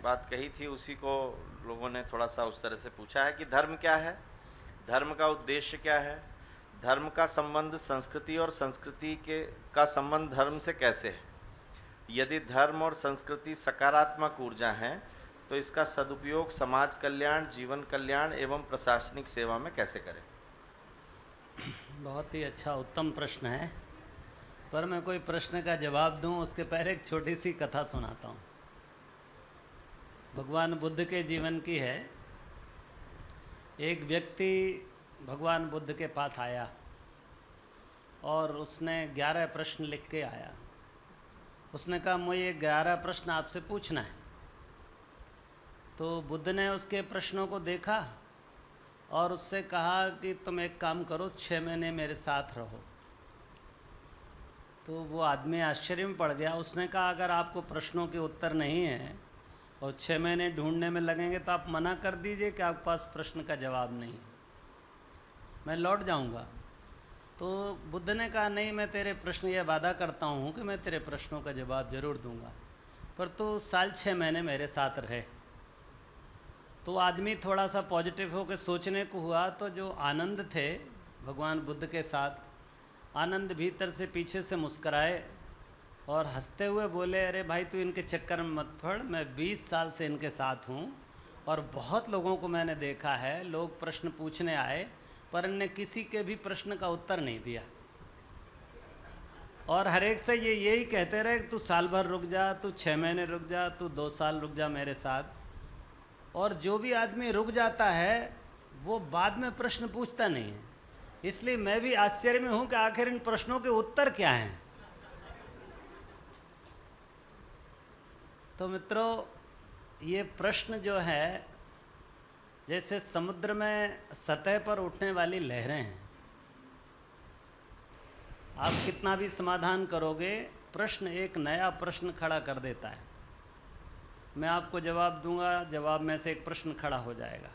बात कही थी उसी को लोगों ने थोड़ा सा उस तरह से पूछा है कि धर्म क्या है, धर्म का उद्देश्य क्या है, धर्म का संबंध संस्कृति और संस्कृति के का संबंध धर्म से कैसे है, यदि धर्म और संस्कृति सकारात्मक ऊर्जा हैं तो इसका सदुपयोग समाज कल्याण, जीवन कल्याण एवं प्रशासनिक सेवा में कैसे करें। बहुत ही अच्छा उत्तम प्रश्न है, पर मैं कोई प्रश्न का जवाब दूं उसके पहले एक छोटी सी कथा सुनाता हूं। भगवान बुद्ध के जीवन की है। एक व्यक्ति भगवान बुद्ध के पास आया और उसने 11 प्रश्न लिख के आया। उसने कहा मुझे 11 प्रश्न आपसे पूछना है। तो बुद्ध ने उसके प्रश्नों को देखा और उससे कहा कि तुम एक काम करो, 6 महीने मेरे साथ रहो। तो वो आदमी आश्चर्य में पड़ गया। उसने कहा अगर आपको प्रश्नों के उत्तर नहीं हैं और 6 महीने ढूंढने में लगेंगे तो आप मना कर दीजिए कि आपके पास प्रश्न का जवाब नहीं है, मैं लौट जाऊंगा। तो बुद्ध ने कहा नहीं, मैं तेरे प्रश्न ये वादा करता हूँ कि मैं तेरे प्रश्नों का जवाब जरूर दूंगा, पर तू साल 6 महीने मेरे साथ रहे। तो आदमी थोड़ा सा पॉजिटिव होकर सोचने को हुआ। तो जो आनंद थे भगवान बुद्ध के साथ, आनंद भीतर से पीछे से मुस्कराए और हंसते हुए बोले अरे भाई तू इनके चक्कर में मत पड़, मैं 20 साल से इनके साथ हूँ और बहुत लोगों को मैंने देखा है, लोग प्रश्न पूछने आए पर इनने किसी के भी प्रश्न का उत्तर नहीं दिया और हर एक से ये यही कहते रहे तू साल भर रुक जा, तू 6 महीने रुक जा, तू 2 साल रुक जा मेरे साथ। और जो भी आदमी रुक जाता है वो बाद में प्रश्न पूछता नहीं है। इसलिए मैं भी आश्चर्य में हूं कि आखिर इन प्रश्नों के उत्तर क्या हैं। तो मित्रों, ये प्रश्न जो है जैसे समुद्र में सतह पर उठने वाली लहरें हैं। आप कितना भी समाधान करोगे, प्रश्न एक नया प्रश्न खड़ा कर देता है। मैं आपको जवाब दूंगा, जवाब में से एक प्रश्न खड़ा हो जाएगा।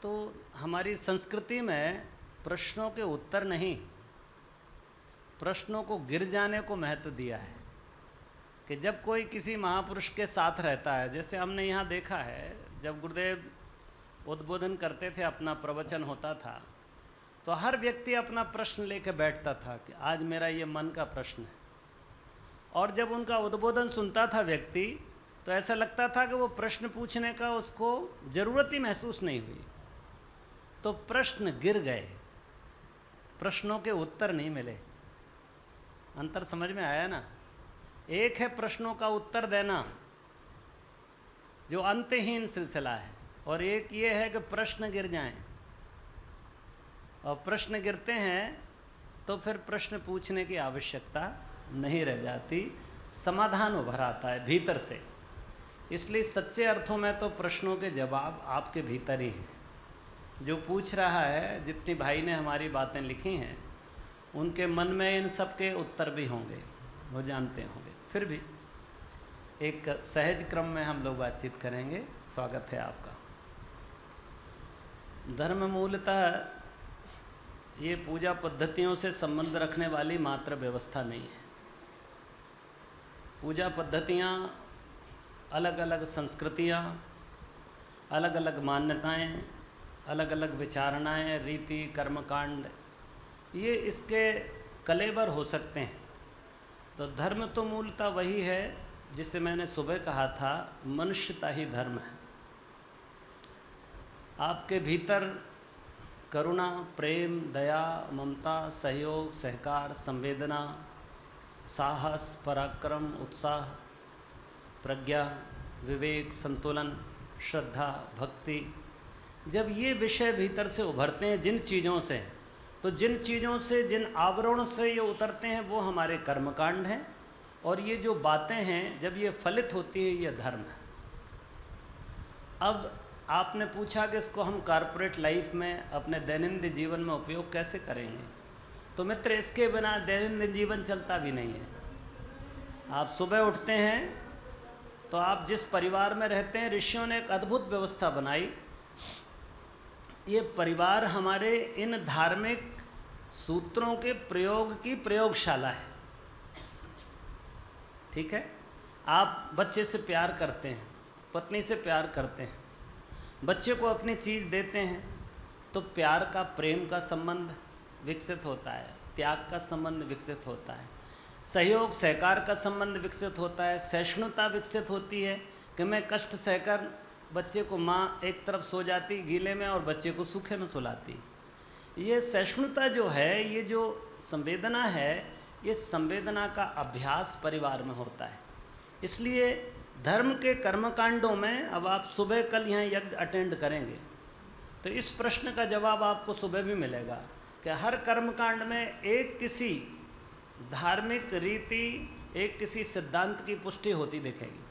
तो हमारी संस्कृति में प्रश्नों के उत्तर नहीं, प्रश्नों को गिर जाने को महत्व दिया है। कि जब कोई किसी महापुरुष के साथ रहता है, जैसे हमने यहाँ देखा है जब गुरुदेव उद्बोधन करते थे, अपना प्रवचन होता था, तो हर व्यक्ति अपना प्रश्न लेकर बैठता था कि आज मेरा ये मन का प्रश्न है। और जब उनका उद्बोधन सुनता था व्यक्ति तो ऐसा लगता था कि वो प्रश्न पूछने का उसको ज़रूरत ही महसूस नहीं हुई। तो प्रश्न गिर गए, प्रश्नों के उत्तर नहीं मिले। अंतर समझ में आया ना? एक है प्रश्नों का उत्तर देना जो अंतहीन सिलसिला है, और एक ये है कि प्रश्न गिर जाएं। और प्रश्न गिरते हैं तो फिर प्रश्न पूछने की आवश्यकता नहीं रह जाती, समाधान उभर आता है भीतर से। इसलिए सच्चे अर्थों में तो प्रश्नों के जवाब आपके भीतर ही हैं। जो पूछ रहा है, जितनी भाई ने हमारी बातें लिखी हैं, उनके मन में इन सब के उत्तर भी होंगे, वो जानते होंगे। फिर भी एक सहज क्रम में हम लोग बातचीत करेंगे। स्वागत है आपका। धर्म मूलतः ये पूजा पद्धतियों से संबंध रखने वाली मात्र व्यवस्था नहीं है। पूजा पद्धतियाँ, अलग अलग संस्कृतियाँ, अलग अलग मान्यताएं, अलग अलग विचारणाएं, रीति, कर्मकांड, ये इसके कलेवर हो सकते हैं। तो धर्म तो मूलतः वही है जिसे मैंने सुबह कहा था, मनुष्यता ही धर्म है। आपके भीतर करुणा, प्रेम, दया, ममता, सहयोग, सहकार, संवेदना, साहस, पराक्रम, उत्साह, प्रज्ञा, विवेक, संतुलन, श्रद्धा, भक्ति, जब ये विषय भीतर से उभरते हैं जिन चीज़ों से, तो जिन चीज़ों से, जिन आवरणों से ये उतरते हैं वो हमारे कर्मकांड हैं। और ये जो बातें हैं जब ये फलित होती है, ये धर्म है। अब आपने पूछा कि इसको हम कॉर्पोरेट लाइफ में, अपने दैनंदिन जीवन में उपयोग कैसे करेंगे। तो मित्र, इसके बिना दैनंदिन जीवन चलता भी नहीं है। आप सुबह उठते हैं तो आप जिस परिवार में रहते हैं, ऋषियों ने एक अद्भुत व्यवस्था बनाई। ये परिवार हमारे इन धार्मिक सूत्रों के प्रयोग की प्रयोगशाला है। ठीक है? आप बच्चे से प्यार करते हैं, पत्नी से प्यार करते हैं, बच्चे को अपनी चीज़ देते हैं, तो प्यार का, प्रेम का संबंध विकसित होता है, त्याग का संबंध विकसित होता है, सहयोग सहकार का संबंध विकसित होता है, सहिष्णुता विकसित होती है कि मैं कष्ट सहकर बच्चे को, माँ एक तरफ सो जाती गीले में और बच्चे को सूखे में सुलाती। ये सहिष्णुता जो है, ये जो संवेदना है, ये संवेदना का अभ्यास परिवार में होता है। इसलिए धर्म के कर्मकांडों में, अब आप सुबह कल यहाँ यज्ञ अटेंड करेंगे तो इस प्रश्न का जवाब आपको सुबह भी मिलेगा कि हर कर्मकांड में एक किसी धार्मिक रीति, एक किसी सिद्धांत की पुष्टि होती दिखेगी।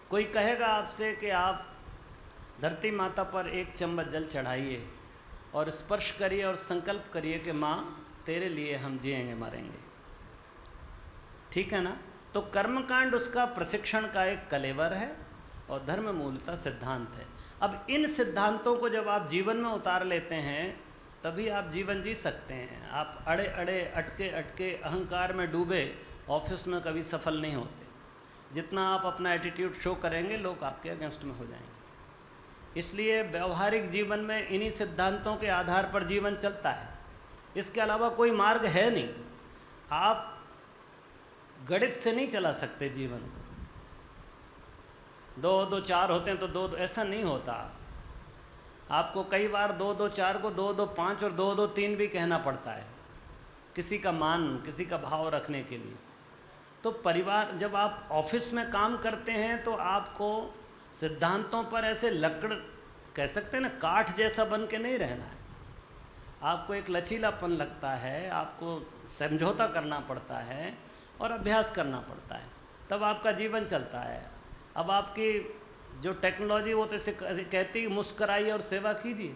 कोई कहेगा आपसे कि आप धरती माता पर एक चम्मच जल चढ़ाइए और स्पर्श करिए और संकल्प करिए कि माँ तेरे लिए हम जिएंगे मरेंगे, ठीक है ना। तो कर्मकांड उसका प्रशिक्षण का एक कलेवर है और धर्म मूलतः सिद्धांत है। अब इन सिद्धांतों को जब आप जीवन में उतार लेते हैं तभी आप जीवन जी सकते हैं। आप अड़े अड़े अटके अटके अहंकार में डूबे ऑफिस में कभी सफल नहीं होते। जितना आप अपना एटीट्यूड शो करेंगे लोग आपके अगेंस्ट में हो जाएंगे। इसलिए व्यवहारिक जीवन में इन्हीं सिद्धांतों के आधार पर जीवन चलता है, इसके अलावा कोई मार्ग है नहीं। आप गणित से नहीं चला सकते जीवन को, 2 2 4 होते हैं तो 2 2 ऐसा नहीं होता। आपको कई बार 2 2 4 को 2 2 5 और 2 2 3 भी कहना पड़ता है, किसी का मान, किसी का भाव रखने के लिए। तो परिवार, जब आप ऑफिस में काम करते हैं तो आपको सिद्धांतों पर ऐसे लकड़ कह सकते हैं ना, काठ जैसा बन के नहीं रहना है। आपको एक लचीलापन लगता है, आपको समझौता करना पड़ता है और अभ्यास करना पड़ता है, तब आपका जीवन चलता है। अब आपकी जो टेक्नोलॉजी वो तो कहती है मुस्कराइए और सेवा कीजिए,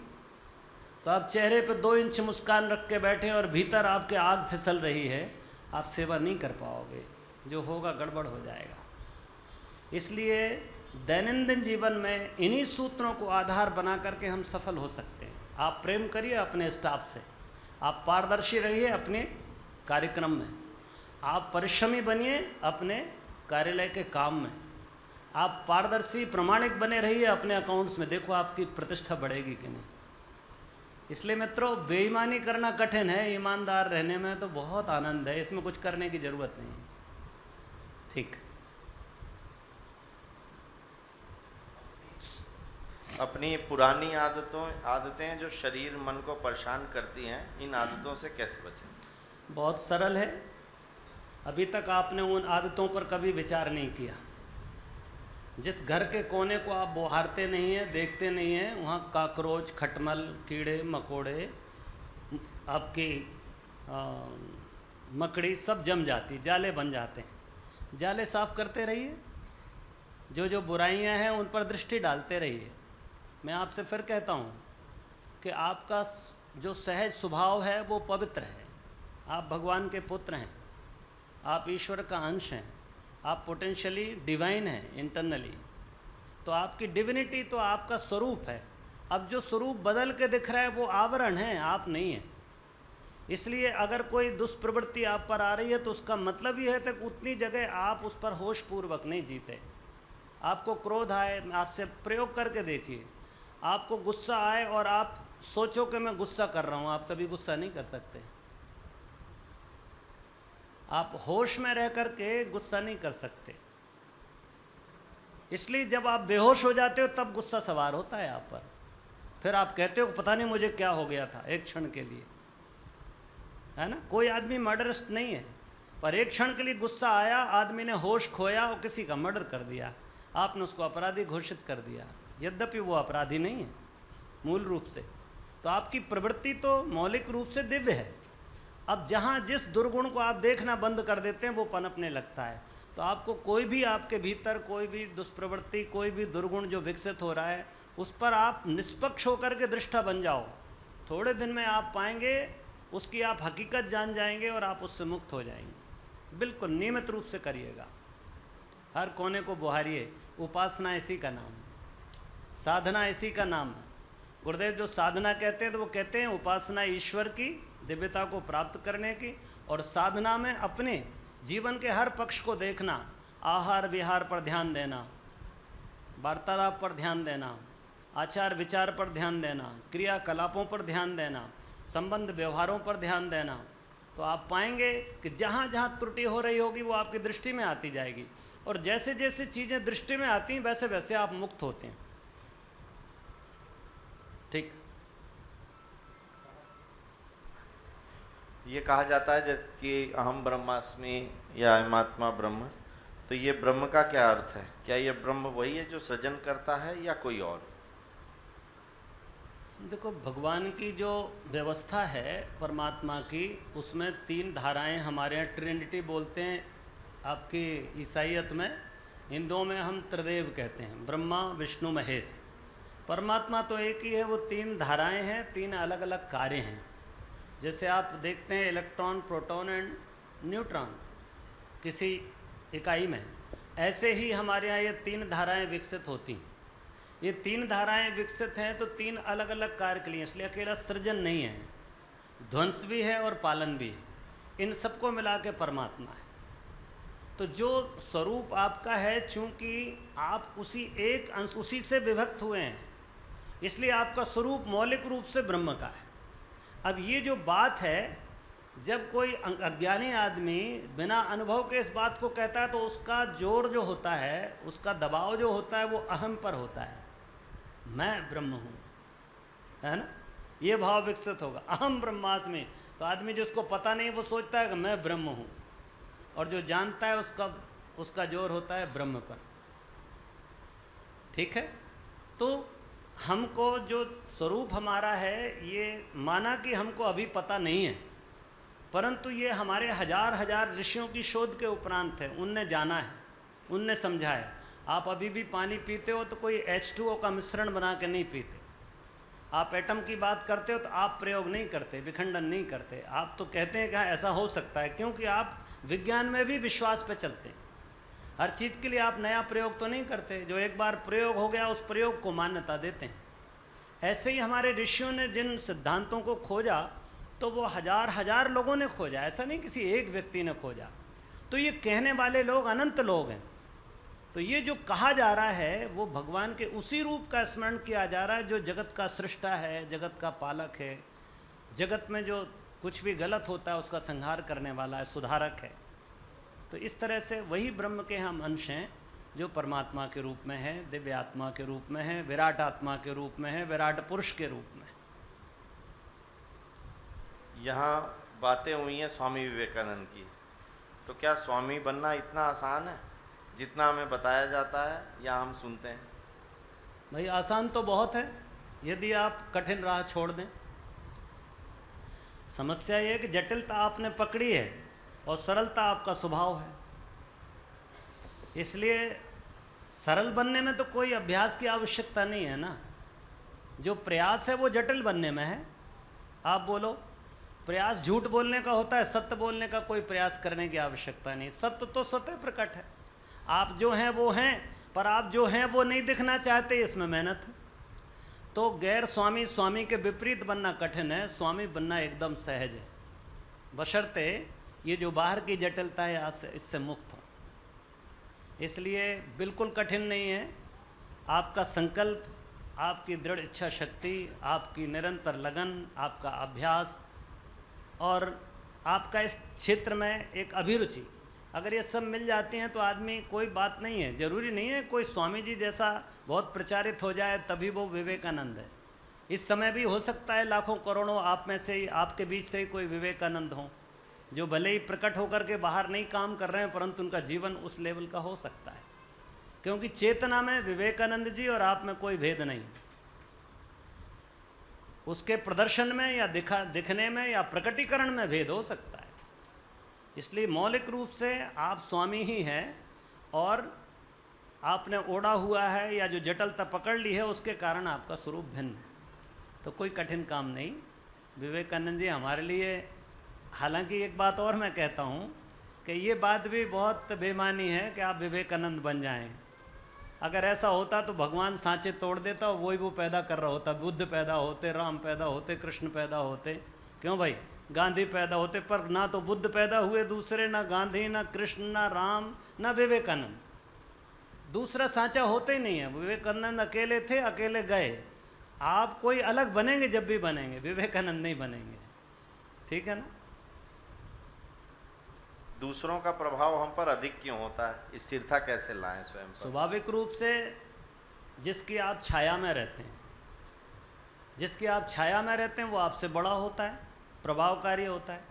तो आप चेहरे पे 2 इंच मुस्कान रख के बैठे और भीतर आपके आग फिसल रही है, आप सेवा नहीं कर पाओगे, जो होगा गड़बड़ हो जाएगा। इसलिए दैनंदिन जीवन में इन्हीं सूत्रों को आधार बना करके हम सफल हो सकते हैं। आप प्रेम करिए अपने स्टाफ से, आप पारदर्शी रहिए अपने कार्यक्रम में, आप परिश्रमी बनिए अपने कार्यालय के काम में, आप पारदर्शी प्रामाणिक बने रहिए अपने अकाउंट्स में, देखो आपकी प्रतिष्ठा बढ़ेगी कि नहीं। इसलिए मित्रों, बेईमानी करना कठिन है, ईमानदार रहने में तो बहुत आनंद है, इसमें कुछ करने की ज़रूरत नहीं। ठीक, अपनी पुरानी आदतें जो शरीर मन को परेशान करती हैं, इन आदतों से कैसे बचें? बहुत सरल है। अभी तक आपने उन आदतों पर कभी विचार नहीं किया। जिस घर के कोने को आप बहारते नहीं हैं, देखते नहीं हैं, वहाँ काकरोच, खटमल, कीड़े मकोड़े, आपकी मकड़ी सब जम जाती, जाले बन जाते हैं। जाले साफ करते रहिए, जो जो बुराइयां हैं उन पर दृष्टि डालते रहिए। मैं आपसे फिर कहता हूँ कि आपका जो सहज स्वभाव है वो पवित्र है। आप भगवान के पुत्र हैं, आप ईश्वर का अंश हैं, आप पोटेंशियली डिवाइन हैं इंटरनली। तो आपकी डिविनिटी तो आपका स्वरूप है। अब जो स्वरूप बदल के दिख रहा है वो आवरण है, आप नहीं हैं। इसलिए अगर कोई दुष्प्रवृत्ति आप पर आ रही है तो उसका मतलब ये है कि उतनी जगह आप उस पर होशपूर्वक नहीं जीते। आपको क्रोध आए, आपसे प्रयोग करके देखिए। आपको गुस्सा आए और आप सोचो कि मैं गुस्सा कर रहा हूँ, आप कभी गुस्सा नहीं कर सकते। आप होश में रह करके गुस्सा नहीं कर सकते। इसलिए जब आप बेहोश हो जाते हो तब गुस्सा सवार होता है आप पर। फिर आप कहते हो पता नहीं मुझे क्या हो गया था एक क्षण के लिए, है ना। कोई आदमी मर्डरिस्ट नहीं है, पर एक क्षण के लिए गुस्सा आया, आदमी ने होश खोया और किसी का मर्डर कर दिया, आपने उसको अपराधी घोषित कर दिया, यद्यपि वो अपराधी नहीं है मूल रूप से। तो आपकी प्रवृत्ति तो मौलिक रूप से दिव्य है। अब जहाँ जिस दुर्गुण को आप देखना बंद कर देते हैं वो पनपने लगता है। तो आपको कोई भी आपके भीतर कोई भी दुष्प्रवृत्ति, कोई भी दुर्गुण जो विकसित हो रहा है उस पर आप निष्पक्ष होकर के दृष्टा बन जाओ। थोड़े दिन में आप पाएंगे उसकी आप हकीकत जान जाएंगे और आप उससे मुक्त हो जाएंगे। बिल्कुल नियमित रूप से करिएगा, हर कोने को बुहारिए। उपासना इसी का नाम है, साधना इसी का नाम है। गुरुदेव जो साधना कहते हैं तो वो कहते हैं उपासना ईश्वर की दिव्यता को प्राप्त करने की, और साधना में अपने जीवन के हर पक्ष को देखना, आहार विहार पर ध्यान देना, वार्तालाप पर ध्यान देना, आचार विचार पर ध्यान देना, क्रियाकलापों पर ध्यान देना, संबंध व्यवहारों पर ध्यान देना, तो आप पाएंगे कि जहाँ जहाँ त्रुटि हो रही होगी वो आपकी दृष्टि में आती जाएगी। और जैसे जैसे चीज़ें दृष्टि में आती हैं वैसे वैसे आप मुक्त होते हैं। ठीक। ये कहा जाता है जैसे कि अहम ब्रह्मास्मि या अहमात्मा ब्रह्म, तो ये ब्रह्म का क्या अर्थ है? क्या ये ब्रह्म वही है जो सृजन करता है या कोई और? देखो, भगवान की जो व्यवस्था है परमात्मा की, उसमें 3 धाराएं हमारे यहाँ ट्रिनिटी बोलते हैं। आपकी ईसाईयत में, हिंदुओं में हम त्रिदेव कहते हैं, ब्रह्मा विष्णु महेश। परमात्मा तो एक ही है, वो 3 धाराएं हैं, 3 अलग अलग कार्य हैं। जैसे आप देखते हैं इलेक्ट्रॉन, प्रोटॉन एंड न्यूट्रॉन किसी इकाई में, ऐसे ही हमारे यहाँ ये 3 धाराएं विकसित होती हैं। ये 3 धाराएं विकसित हैं तो 3 अलग अलग कार्य के लिए, इसलिए अकेला सृजन नहीं है, ध्वंस भी है और पालन भी है। इन सबको मिला के परमात्मा है। तो जो स्वरूप आपका है, चूंकि आप उसी एक अंश, उसी से विभक्त हुए हैं, इसलिए आपका स्वरूप मौलिक रूप से ब्रह्म का है। अब ये जो बात है, जब कोई अज्ञानी आदमी बिना अनुभव के इस बात को कहता है तो उसका जोर जो होता है, उसका दबाव जो होता है वो अहम पर होता है, मैं ब्रह्म हूँ, है ना। ये भाव विकसित होगा, अहम ब्रह्मास्मि। तो आदमी जिसको पता नहीं वो सोचता है कि मैं ब्रह्म हूँ, और जो जानता है उसका जोर होता है ब्रह्म पर। ठीक है। तो हमको जो स्वरूप हमारा है, ये माना कि हमको अभी पता नहीं है, परंतु ये हमारे हजार ऋषियों की शोध के उपरांत है। उनने जाना है, उनने समझा है। आप अभी भी पानी पीते हो तो कोई H2O का मिश्रण बना के नहीं पीते। आप एटम की बात करते हो तो आप प्रयोग नहीं करते, विखंडन नहीं करते। आप तो कहते हैं कि हाँ ऐसा हो सकता है, क्योंकि आप विज्ञान में भी विश्वास पे चलते हैं। हर चीज़ के लिए आप नया प्रयोग तो नहीं करते, जो एक बार प्रयोग हो गया उस प्रयोग को मान्यता देते हैं। ऐसे ही हमारे ऋषियों ने जिन सिद्धांतों को खोजा तो वो हजार लोगों ने खोजा, ऐसा नहीं किसी एक व्यक्ति ने खोजा। तो ये कहने वाले लोग अनंत लोग हैं। तो ये जो कहा जा रहा है वो भगवान के उसी रूप का स्मरण किया जा रहा है जो जगत का सृष्टा है, जगत का पालक है, जगत में जो कुछ भी गलत होता है उसका संहार करने वाला है, सुधारक है। तो इस तरह से वही ब्रह्म के हम अंश हैं जो परमात्मा के रूप में है, दिव्य आत्मा के रूप में है, विराट आत्मा के रूप में है, विराट पुरुष के रूप में। यहाँ बातें हुई हैं स्वामी विवेकानंद की, तो क्या स्वामी बनना इतना आसान है जितना हमें बताया जाता है या हम सुनते हैं? भाई आसान तो बहुत है यदि आप कठिन राह छोड़ दें। समस्या ये है कि जटिलता आपने पकड़ी है और सरलता आपका स्वभाव है। इसलिए सरल बनने में तो कोई अभ्यास की आवश्यकता नहीं है ना। जो प्रयास है वो जटिल बनने में है। आप बोलो, प्रयास झूठ बोलने का होता है, सत्य बोलने का कोई प्रयास करने की आवश्यकता नहीं। सत्य तो स्वतः प्रकट है। आप जो हैं वो हैं, पर आप जो हैं वो नहीं दिखना चाहते, इसमें मेहनत है। तो गैर स्वामी स्वामी के विपरीत बनना कठिन है, स्वामी बनना एकदम सहज है, बशर्ते ये जो बाहर की जटिलता है इससे मुक्त हो। इसलिए बिल्कुल कठिन नहीं है। आपका संकल्प, आपकी दृढ़ इच्छा शक्ति, आपकी निरंतर लगन, आपका अभ्यास और आपका इस क्षेत्र में एक अभिरुचि, अगर ये सब मिल जाती हैं तो आदमी, कोई बात नहीं है, ज़रूरी नहीं है कोई स्वामी जी जैसा बहुत प्रचारित हो जाए तभी वो विवेकानंद है। इस समय भी हो सकता है लाखों करोड़ों आप में से ही, आपके बीच से ही कोई विवेकानंद हो, जो भले ही प्रकट होकर के बाहर नहीं काम कर रहे हैं परंतु उनका जीवन उस लेवल का हो सकता है। क्योंकि चेतना में विवेकानंद जी और आप में कोई भेद नहीं। उसके प्रदर्शन में या दिखने में या प्रकटीकरण में भेद हो सकता है। इसलिए मौलिक रूप से आप स्वामी ही हैं और आपने ओढ़ा हुआ है या जो जटिलता पकड़ ली है उसके कारण आपका स्वरूप भिन्न है। तो कोई कठिन काम नहीं। विवेकानंद जी हमारे लिए, हालांकि एक बात और मैं कहता हूँ कि ये बात भी बहुत बेमानी है कि आप विवेकानंद बन जाएं। अगर ऐसा होता तो भगवान सांचे तोड़ देता और वही वो पैदा कर रहा होता। बुद्ध पैदा होते, राम पैदा होते, कृष्ण पैदा होते, क्यों भाई? गांधी पैदा होते पर ना तो बुद्ध पैदा हुए दूसरे, ना गांधी, ना कृष्ण, ना राम, ना विवेकानंद। दूसरा सांचा होते ही नहीं है। विवेकानंद अकेले थे, अकेले गए। आप कोई अलग बनेंगे जब भी बनेंगे, विवेकानंद नहीं बनेंगे। ठीक है ना? दूसरों का प्रभाव हम पर अधिक क्यों होता है? स्थिरता कैसे लाएं स्वयं पर? स्वाभाविक रूप से जिसकी आप छाया में रहते हैं, जिसकी आप छाया में रहते हैं वो आपसे बड़ा होता है, प्रभावकारी होता है।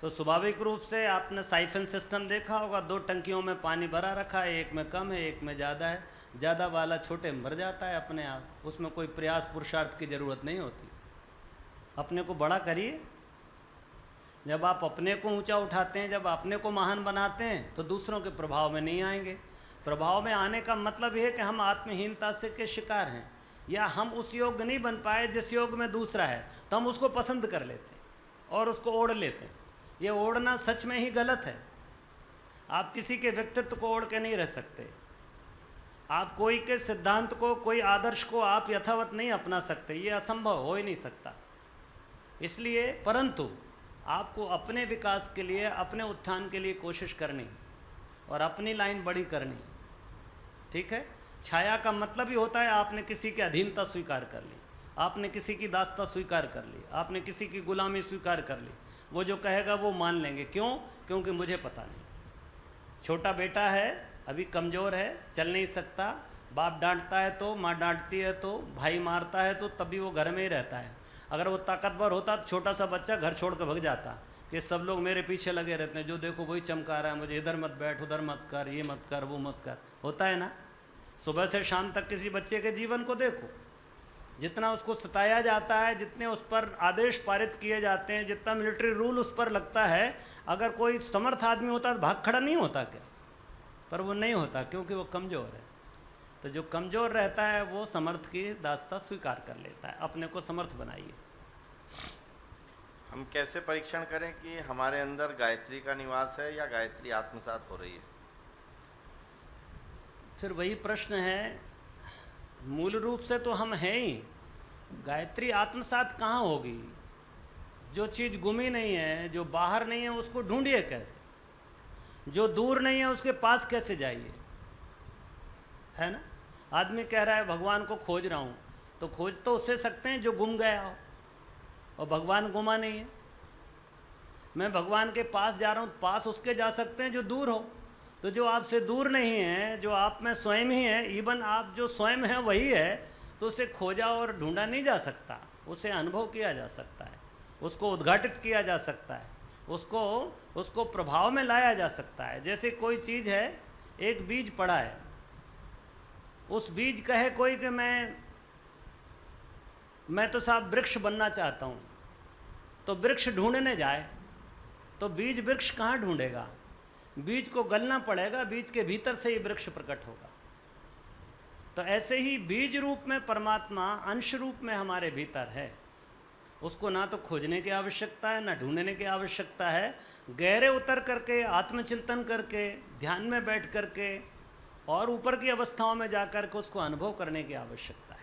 तो स्वाभाविक रूप से आपने साइफन सिस्टम देखा होगा, 2 टंकियों में पानी भरा रखा है, एक में कम है, एक में ज़्यादा है। ज़्यादा वाला छोटे में भर जाता है अपने आप, उसमें कोई प्रयास पुरुषार्थ की ज़रूरत नहीं होती। अपने को बड़ा करिए। जब आप अपने को ऊंचा उठाते हैं, जब अपने को महान बनाते हैं, तो दूसरों के प्रभाव में नहीं आएंगे। प्रभाव में आने का मतलब यह है कि हम आत्महीनता से के शिकार हैं, या हम उस योग्य नहीं बन पाए जिस योग में दूसरा है, तो हम उसको पसंद कर लेते हैं और उसको ओढ़ लेते हैं। ये ओढ़ना सच में ही गलत है। आप किसी के व्यक्तित्व को ओढ़ के नहीं रह सकते। आप कोई के सिद्धांत को, कोई आदर्श को आप यथावत नहीं अपना सकते, ये असंभव हो ही नहीं सकता। इसलिए परंतु आपको अपने विकास के लिए, अपने उत्थान के लिए कोशिश करनी और अपनी लाइन बड़ी करनी। ठीक है? छाया का मतलब ही होता है आपने किसी की अधीनता स्वीकार कर ली, आपने किसी की दासता स्वीकार कर ली, आपने किसी की गुलामी स्वीकार कर ली। वो जो कहेगा वो मान लेंगे। क्यों? क्योंकि मुझे पता नहीं। छोटा बेटा है, अभी कमज़ोर है, चल नहीं सकता, बाप डांटता है तो, माँ डांटती है तो, भाई मारता है तो, तभी वो घर में ही रहता है। अगर वो ताकतवर होता तो छोटा सा बच्चा घर छोड़ कर भग जाता कि सब लोग मेरे पीछे लगे रहते हैं, जो देखो वही चमका रहा है, मुझे इधर मत बैठ, उधर मत कर, ये मत कर, वो मत कर। होता है ना? सुबह से शाम तक किसी बच्चे के जीवन को देखो, जितना उसको सताया जाता है, जितने उस पर आदेश पारित किए जाते हैं, जितना मिलिट्री रूल उस पर लगता है, अगर कोई समर्थ आदमी होता तो भाग खड़ा नहीं होता क्या? पर वो नहीं होता, क्योंकि वो कमज़ोर है। तो जो कमज़ोर रहता है वो समर्थ की दास्ता स्वीकार कर लेता है। अपने को समर्थ बनाइए। हम कैसे परीक्षण करें कि हमारे अंदर गायत्री का निवास है या गायत्री आत्मसात हो रही है? फिर वही प्रश्न है, मूल रूप से तो हम हैं ही। गायत्री आत्मसात कहाँ होगी? जो चीज़ गुमी नहीं है, जो बाहर नहीं है, उसको ढूंढिए कैसे? जो दूर नहीं है उसके पास कैसे जाइए? है ना? आदमी कह रहा है भगवान को खोज रहा हूँ, तो खोज तो उससे सकते हैं जो गुम गया हो, और भगवान गुमा नहीं है। मैं भगवान के पास जा रहा हूँ, पास उसके जा सकते हैं जो दूर हो। तो जो आपसे दूर नहीं है, जो आप में स्वयं ही है, इवन आप जो स्वयं है वही है, तो उसे खोजा और ढूंढा नहीं जा सकता। उसे अनुभव किया जा सकता है, उसको उद्घाटित किया जा सकता है, उसको प्रभाव में लाया जा सकता है। जैसे कोई चीज़ है, एक बीज पड़ा है, उस बीज कहे कोई कि मैं तो साहब वृक्ष बनना चाहता हूँ, तो वृक्ष ढूंढने जाए तो बीज वृक्ष कहाँ ढूंढेगा? बीज को गलना पड़ेगा, बीज के भीतर से ही वृक्ष प्रकट होगा। तो ऐसे ही बीज रूप में परमात्मा अंश रूप में हमारे भीतर है। उसको ना तो खोजने की आवश्यकता है, ना ढूंढने की आवश्यकता है। गहरे उतर करके, आत्मचिंतन करके, ध्यान में बैठ करके और ऊपर की अवस्थाओं में जा कर के उसको अनुभव करने की आवश्यकता है।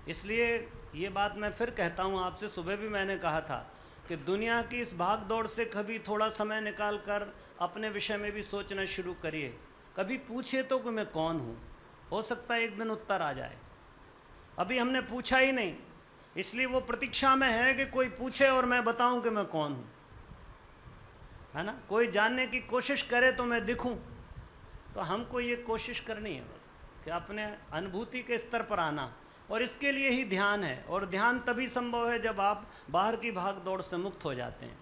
इसलिए ये बात मैं फिर कहता हूँ आपसे, सुबह भी मैंने कहा था कि दुनिया की इस भाग दौड़ से कभी थोड़ा समय निकाल कर अपने विषय में भी सोचना शुरू करिए। कभी पूछिए तो कि मैं कौन हूँ, हो सकता है एक दिन उत्तर आ जाए। अभी हमने पूछा ही नहीं, इसलिए वो प्रतीक्षा में है कि कोई पूछे और मैं बताऊं कि मैं कौन हूँ, है ना? कोई जानने की कोशिश करे तो मैं दिखूं। तो हमको ये कोशिश करनी है बस कि अपने अनुभूति के स्तर पर आना, और इसके लिए ही ध्यान है। और ध्यान तभी संभव है जब आप बाहर की भाग दौड़ से मुक्त हो जाते हैं।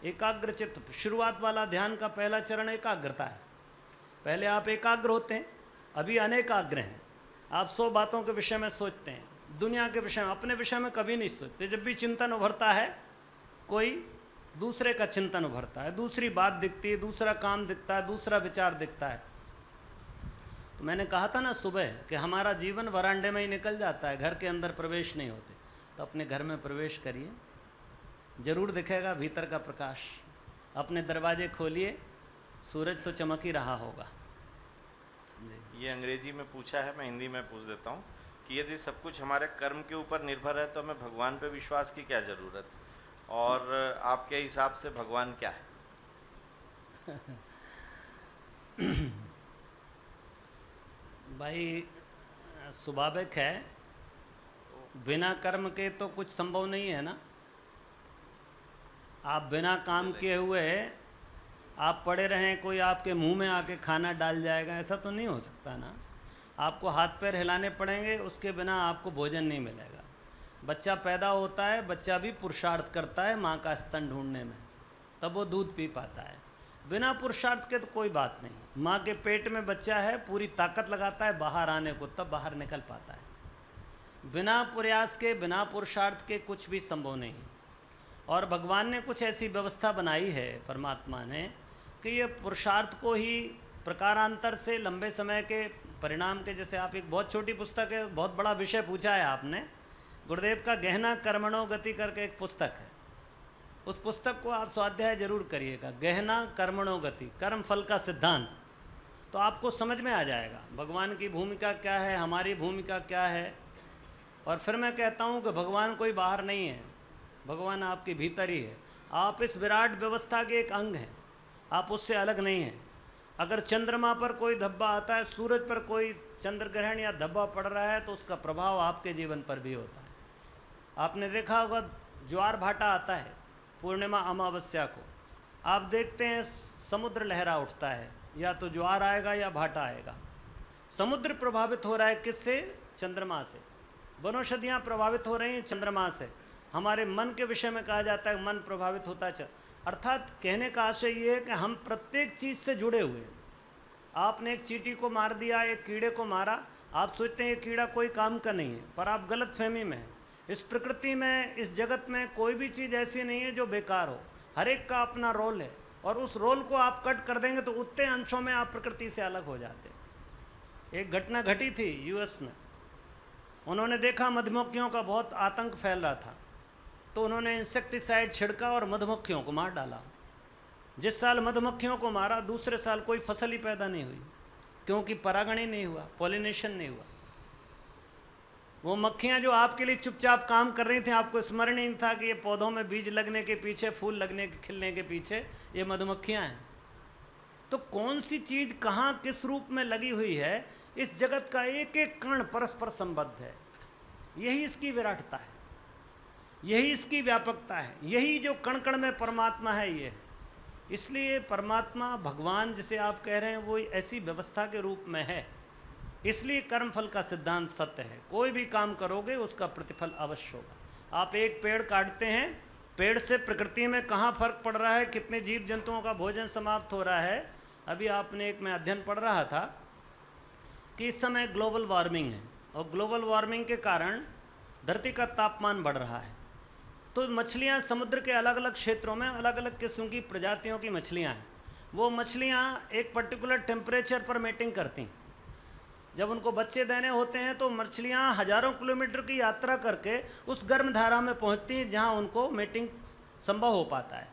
एकाग्र चित्त, शुरुआत वाला ध्यान का पहला चरण एकाग्रता है। पहले आप एकाग्र होते हैं, अभी अनेकाग्र हैं। आप 100 बातों के विषय में सोचते हैं, दुनिया के विषय में, अपने विषय में कभी नहीं सोचते। जब भी चिंतन उभरता है, कोई दूसरे का चिंतन उभरता है, दूसरी बात दिखती है, दूसरा काम दिखता है, दूसरा विचार दिखता है। तो मैंने कहा था ना सुबह कि हमारा जीवन वरांडे में ही निकल जाता है, घर के अंदर प्रवेश नहीं होते। तो अपने घर में प्रवेश करिए, जरूर दिखेगा भीतर का प्रकाश। अपने दरवाजे खोलिए, सूरज तो चमक ही रहा होगा। ये अंग्रेजी में पूछा है, मैं हिंदी में पूछ देता हूँ कि यदि सब कुछ हमारे कर्म के ऊपर निर्भर है तो हमें भगवान पे विश्वास की क्या ज़रूरत? और आपके हिसाब से भगवान क्या है? भाई स्वाभाविक है, बिना कर्म के तो कुछ संभव नहीं है ना। आप बिना काम किए हुए आप पड़े रहें, कोई आपके मुंह में आके खाना डाल जाएगा, ऐसा तो नहीं हो सकता ना। आपको हाथ पैर हिलाने पड़ेंगे, उसके बिना आपको भोजन नहीं मिलेगा। बच्चा पैदा होता है, बच्चा भी पुरुषार्थ करता है माँ का स्तन ढूंढने में, तब वो दूध पी पाता है। बिना पुरुषार्थ के तो कोई बात नहीं। माँ के पेट में बच्चा है, पूरी ताकत लगाता है बाहर आने को, तब बाहर निकल पाता है। बिना प्रयास के, बिना पुरुषार्थ के कुछ भी संभव नहीं। और भगवान ने कुछ ऐसी व्यवस्था बनाई है, परमात्मा ने, कि ये पुरुषार्थ को ही प्रकारांतर से लंबे समय के परिणाम के, जैसे आप एक बहुत छोटी पुस्तक है, बहुत बड़ा विषय पूछा है आपने, गुरुदेव का गहना कर्मणो गति करके एक पुस्तक है, उस पुस्तक को आप स्वाध्याय जरूर करिएगा। गहना कर्मणो गति, कर्म फल का सिद्धांत, तो आपको समझ में आ जाएगा भगवान की भूमिका क्या है, हमारी भूमिका क्या है। और फिर मैं कहता हूँ कि भगवान कोई बाहर नहीं है, भगवान आपके भीतर ही है। आप इस विराट व्यवस्था के एक अंग हैं, आप उससे अलग नहीं हैं। अगर चंद्रमा पर कोई धब्बा आता है, सूरज पर कोई चंद्र ग्रहण या धब्बा पड़ रहा है, तो उसका प्रभाव आपके जीवन पर भी होता है। आपने देखा होगा ज्वार भाटा आता है पूर्णिमा अमावस्या को, आप देखते हैं समुद्र लहरा उठता है, या तो ज्वार आएगा या भाटा आएगा। समुद्र प्रभावित हो रहा है किससे? चंद्रमा से। वनौषधियाँ प्रभावित हो रही हैं चंद्रमा से। हमारे मन के विषय में कहा जाता है मन प्रभावित होता है। अर्थात कहने का आशय ये है कि हम प्रत्येक चीज़ से जुड़े हुए हैं। आपने एक चींटी को मार दिया, एक कीड़े को मारा, आप सोचते हैं ये कीड़ा कोई काम का नहीं है, पर आप गलत फहमी में हैं। इस प्रकृति में, इस जगत में कोई भी चीज़ ऐसी नहीं है जो बेकार हो, हर एक का अपना रोल है, और उस रोल को आप कट कर देंगे तो उतने अंशों में आप प्रकृति से अलग हो जाते। एक घटना घटी थी यूएस में, उन्होंने देखा मधुमक्खियों का बहुत आतंक फैल रहा था, तो उन्होंने इंसेक्टिसाइड छिड़का और मधुमक्खियों को मार डाला। जिस साल मधुमक्खियों को मारा, दूसरे साल कोई फसल ही पैदा नहीं हुई, क्योंकि परागण ही नहीं हुआ, पॉलिनेशन नहीं हुआ। वो मक्खियाँ जो आपके लिए चुपचाप काम कर रही थी, आपको स्मरण ही नहीं था कि ये पौधों में बीज लगने के पीछे, फूल लगने के, खिलने के पीछे ये मधुमक्खियाँ हैं। तो कौन सी चीज़ कहाँ किस रूप में लगी हुई है, इस जगत का एक एक कण परस्पर संबद्ध है। यही इसकी विराटता है, यही इसकी व्यापकता है, यही जो कण कण में परमात्मा है ये है। इसलिए परमात्मा, भगवान जिसे आप कह रहे हैं, वो ऐसी व्यवस्था के रूप में है। इसलिए कर्मफल का सिद्धांत सत्य है। कोई भी काम करोगे उसका प्रतिफल अवश्य होगा। आप एक पेड़ काटते हैं, पेड़ से प्रकृति में कहाँ फर्क पड़ रहा है, कितने जीव जंतुओं का भोजन समाप्त हो रहा है। अभी आपने एक में अध्ययन पढ़ रहा था कि इस समय ग्लोबल वार्मिंग है, और ग्लोबल वार्मिंग के कारण धरती का तापमान बढ़ रहा है। तो मछलियाँ समुद्र के अलग अलग क्षेत्रों में अलग अलग किस्म की प्रजातियों की मछलियाँ हैं। वो मछलियाँ एक पर्टिकुलर टेम्परेचर पर मेटिंग करती। जब उनको बच्चे देने होते हैं तो मछलियाँ हज़ारों किलोमीटर की यात्रा करके उस गर्म धारा में पहुँचती हैं जहाँ उनको मेटिंग संभव हो पाता है,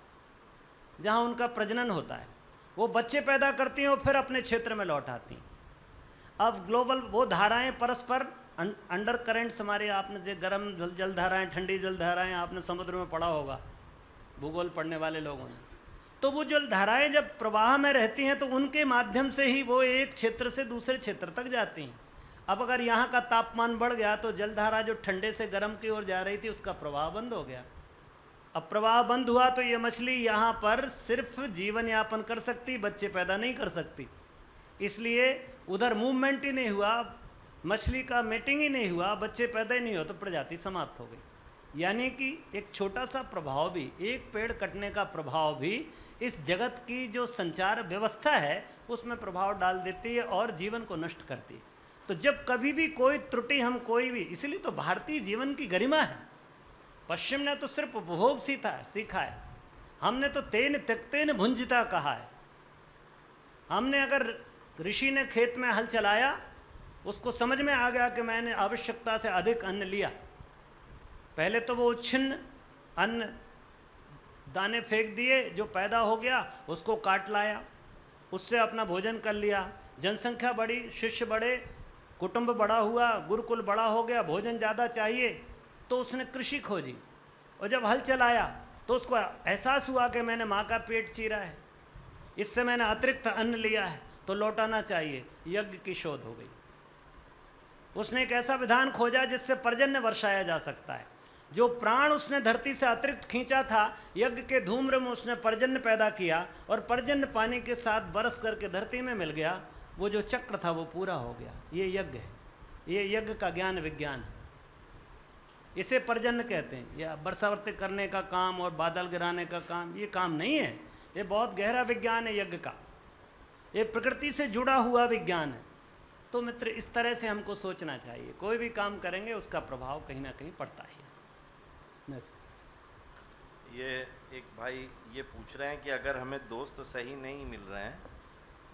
जहाँ उनका प्रजनन होता है। वो बच्चे पैदा करती हैं और फिर अपने क्षेत्र में लौट आती हैं। अब ग्लोबल वो धाराएँ परस्पर अंडर करेंट्स, हमारे आपने जो गर्म जल धाराएँ, ठंडी जल धाराएँ आपने समुद्र में पढ़ा होगा, भूगोल पढ़ने वाले लोगों ने। तो वो जल धाराएँ जब प्रवाह में रहती हैं तो उनके माध्यम से ही वो एक क्षेत्र से दूसरे क्षेत्र तक जाती हैं। अब अगर यहाँ का तापमान बढ़ गया तो जलधारा जो ठंडे से गर्म की ओर जा रही थी उसका प्रवाह बंद हो गया। अब प्रवाह बंद हुआ तो ये मछली यहाँ पर सिर्फ जीवन यापन कर सकती, बच्चे पैदा नहीं कर सकती। इसलिए उधर मूवमेंट ही नहीं हुआ, मछली का मेटिंग ही नहीं हुआ, बच्चे पैदा ही नहीं हो, तो प्रजाति समाप्त हो गई। यानी कि एक छोटा सा प्रभाव भी, एक पेड़ कटने का प्रभाव भी इस जगत की जो संचार व्यवस्था है उसमें प्रभाव डाल देती है और जीवन को नष्ट करती है। तो जब कभी भी कोई त्रुटि हम कोई भी, इसलिए तो भारतीय जीवन की गरिमा है। पश्चिम ने तो सिर्फ उपभोग सीखा है, हमने तो तेन त्यक्तेन भुंजिता कहा है। हमने अगर ऋषि ने खेत में हल चलाया, उसको समझ में आ गया कि मैंने आवश्यकता से अधिक अन्न लिया, पहले तो वो छिन्न अन्न दाने फेंक दिए, जो पैदा हो गया उसको काट लाया, उससे अपना भोजन कर लिया। जनसंख्या बढ़ी, शिष्य बढ़े, कुटुंब बड़ा हुआ, गुरुकुल बड़ा हो गया, भोजन ज़्यादा चाहिए, तो उसने कृषि खोजी और जब हल चलाया तो उसको एहसास हुआ कि मैंने माँ का पेट चीरा है, इससे मैंने अतिरिक्त अन्न लिया है, तो लौटाना चाहिए। यज्ञ की शोध हो गई। उसने एक ऐसा विधान खोजा जिससे पर्जन्य वर्षाया जा सकता है। जो प्राण उसने धरती से अतिरिक्त खींचा था, यज्ञ के धूम्र में उसने पर्जन्य पैदा किया, और पर्जन्य पानी के साथ बरस करके धरती में मिल गया। वो जो चक्र था वो पूरा हो गया। ये यज्ञ है, ये यज्ञ का ज्ञान विज्ञान है। इसे पर्जन्य कहते हैं। या वर्षावर्ती करने का काम और बादल गिराने का काम, ये काम नहीं है। ये बहुत गहरा विज्ञान है यज्ञ का। ये प्रकृति से जुड़ा हुआ विज्ञान है। तो मित्र, इस तरह से हमको सोचना चाहिए। कोई भी काम करेंगे उसका प्रभाव कहीं ना कहीं पड़ता ही है। ये एक भाई ये पूछ रहे हैं कि अगर हमें दोस्त सही नहीं मिल रहे हैं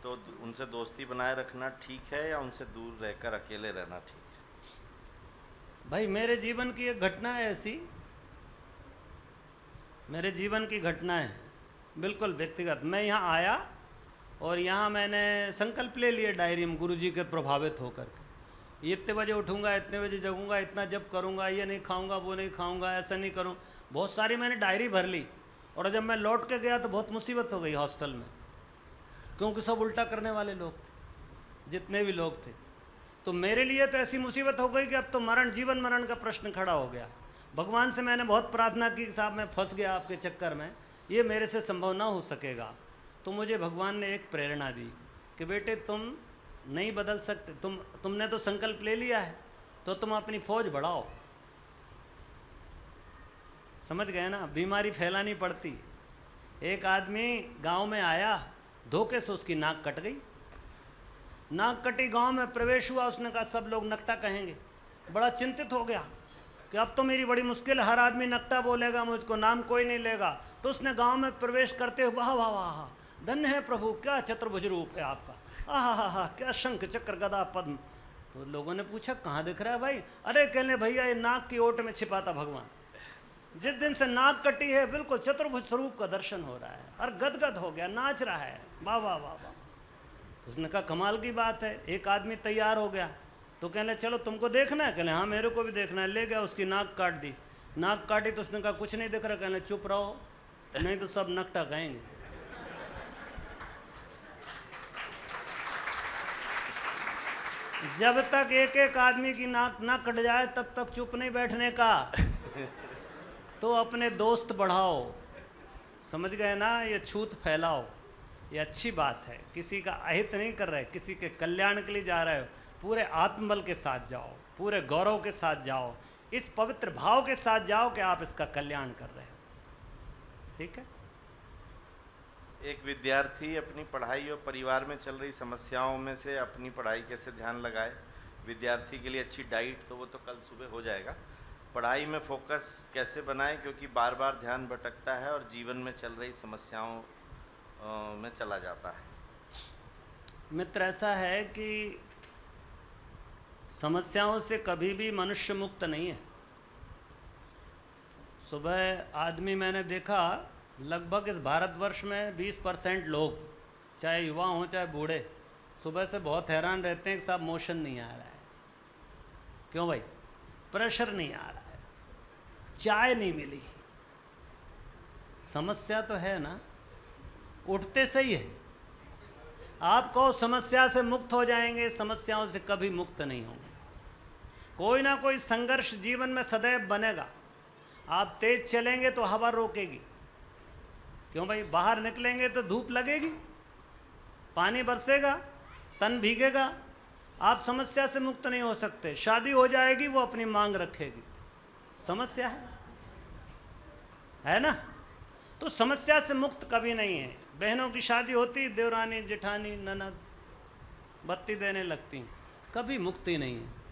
तो उनसे दोस्ती बनाए रखना ठीक है या उनसे दूर रहकर अकेले रहना ठीक है? भाई, मेरे जीवन की एक घटना है ऐसी, मेरे जीवन की घटना है बिल्कुल व्यक्तिगत। मैं यहाँ आया और यहाँ मैंने संकल्प ले लिए डायरी में, गुरुजी के प्रभावित होकर के। इतने बजे उठूँगा, इतने बजे जगूँगा, इतना जब करूँगा, ये नहीं खाऊँगा, वो नहीं खाऊँगा, ऐसा नहीं करूँ। बहुत सारी मैंने डायरी भर ली। और जब मैं लौट के गया तो बहुत मुसीबत हो गई हॉस्टल में, क्योंकि सब उल्टा करने वाले लोग थे, जितने भी लोग थे। तो मेरे लिए तो ऐसी मुसीबत हो गई कि अब तो मरण, जीवन मरण का प्रश्न खड़ा हो गया। भगवान से मैंने बहुत प्रार्थना की, साहब मैं फंस गया आपके चक्कर में, ये मेरे से संभव ना हो सकेगा। तो मुझे भगवान ने एक प्रेरणा दी कि बेटे तुम नहीं बदल सकते, तुमने तो संकल्प ले लिया है, तो तुम अपनी फौज बढ़ाओ। समझ गए ना? बीमारी फैलानी पड़ती। एक आदमी गांव में आया, धोखे से उसकी नाक कट गई। नाक कटी, गांव में प्रवेश हुआ, उसने कहा सब लोग नकटा कहेंगे। बड़ा चिंतित हो गया कि अब तो मेरी बड़ी मुश्किल है, हर आदमी नकटा बोलेगा, मुझको नाम कोई नहीं लेगा। तो उसने गांव में प्रवेश करते हुए वाह वाह वाह, धन्य है प्रभु, क्या चतुर्भुज रूप है आपका, आहा, क्या शंख चक्र गदा पद्म। तो लोगों ने पूछा कहाँ दिख रहा है भाई? अरे कहने भैया ये नाक की ओट में छिपा था भगवान। जिस दिन से नाक कटी है बिल्कुल चतुर्भुज स्वरूप का दर्शन हो रहा है, और गदगद हो गया, नाच रहा है, वाह वाह वाह वाह। तो उसने कहा कमाल की बात है। एक आदमी तैयार हो गया, तो कहने चलो तुमको देखना है? कहने हाँ मेरे को भी देखना है। ले गया, उसकी नाक काट दी। नाक काटी तो उसने कहा कुछ नहीं दिख रहा। कहने चुप रहो, नहीं तो सब नकटा कहेंगे। जब तक एक एक आदमी की नाक ना कट जाए तब तक चुप नहीं बैठने का। तो अपने दोस्त बढ़ाओ, समझ गए ना? ये छूत फैलाओ, ये अच्छी बात है। किसी का अहित नहीं कर रहे, किसी के कल्याण के लिए जा रहे हो। पूरे आत्मबल के साथ जाओ, पूरे गौरव के साथ जाओ, इस पवित्र भाव के साथ जाओ कि आप इसका कल्याण कर रहे हो। ठीक है? एक विद्यार्थी अपनी पढ़ाई और परिवार में चल रही समस्याओं में से अपनी पढ़ाई कैसे ध्यान लगाए? विद्यार्थी के लिए अच्छी डाइट, तो वो तो कल सुबह हो जाएगा। पढ़ाई में फोकस कैसे बनाए, क्योंकि बार बार ध्यान भटकता है और जीवन में चल रही समस्याओं में चला जाता है। मित्र, ऐसा है कि समस्याओं से कभी भी मनुष्य मुक्त नहीं है। सुबह आदमी मैंने देखा, लगभग इस भारतवर्ष में 20% लोग, चाहे युवा हों चाहे बूढ़े, सुबह से बहुत हैरान रहते हैं कि साहब मोशन नहीं आ रहा है। क्यों भाई? प्रेशर नहीं आ रहा है, चाय नहीं मिली। समस्या तो है ना, उठते सही है। आप कहो समस्या से मुक्त हो जाएंगे, समस्याओं से कभी मुक्त नहीं होंगे। कोई ना कोई संघर्ष जीवन में सदैव बनेगा। आप तेज चलेंगे तो हवा रोकेगी। क्यों भाई? बाहर निकलेंगे तो धूप लगेगी, पानी बरसेगा, तन भीगेगा। आप समस्या से मुक्त नहीं हो सकते। शादी हो जाएगी, वो अपनी मांग रखेगी, समस्या है ना? तो समस्या से मुक्त कभी नहीं है। बहनों की शादी होती, देवरानी जेठानी ननद बत्ती देने लगती, कभी मुक्ति नहीं है।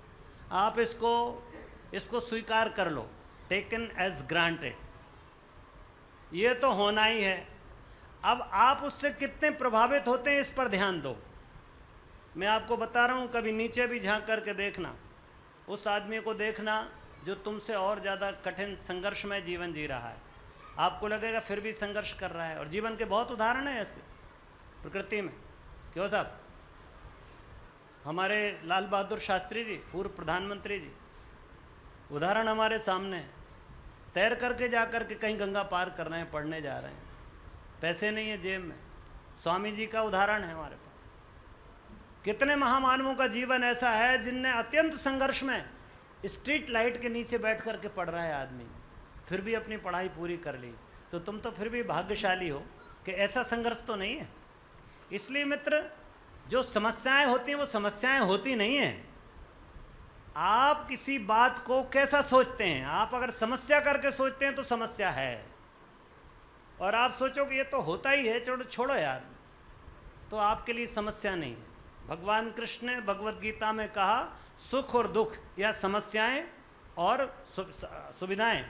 आप इसको स्वीकार कर लो, टेकन एज ग्रांटेड, ये तो होना ही है। अब आप उससे कितने प्रभावित होते हैं इस पर ध्यान दो। मैं आपको बता रहा हूँ, कभी नीचे भी झांक करके देखना, उस आदमी को देखना जो तुमसे और ज़्यादा कठिन संघर्षमय जीवन जी रहा है। आपको लगेगा फिर भी संघर्ष कर रहा है। और जीवन के बहुत उदाहरण हैं ऐसे प्रकृति में। क्यों साहब? हमारे लाल बहादुर शास्त्री जी, पूर्व प्रधानमंत्री जी, उदाहरण हमारे सामने है। तैर करके जा करके कहीं गंगा पार कर रहे हैं, पढ़ने जा रहे हैं, पैसे नहीं है जेब में। स्वामी जी का उदाहरण है हमारे पास। कितने महामानवों का जीवन ऐसा है जिनने अत्यंत संघर्ष में स्ट्रीट लाइट के नीचे बैठ करके पढ़ रहा है आदमी, फिर भी अपनी पढ़ाई पूरी कर ली। तो तुम तो फिर भी भाग्यशाली हो कि ऐसा संघर्ष तो नहीं है। इसलिए मित्र, जो समस्याएं होती हैं वो समस्याएं होती नहीं हैं। आप किसी बात को कैसा सोचते हैं। आप अगर समस्या करके सोचते हैं तो समस्या है, और आप सोचो कि ये तो होता ही है, छोड़ो छोड़ो यार, तो आपके लिए समस्या नहीं है। भगवान कृष्ण ने भगवत गीता में कहा, सुख और दुख या समस्याएं और सुविधाएं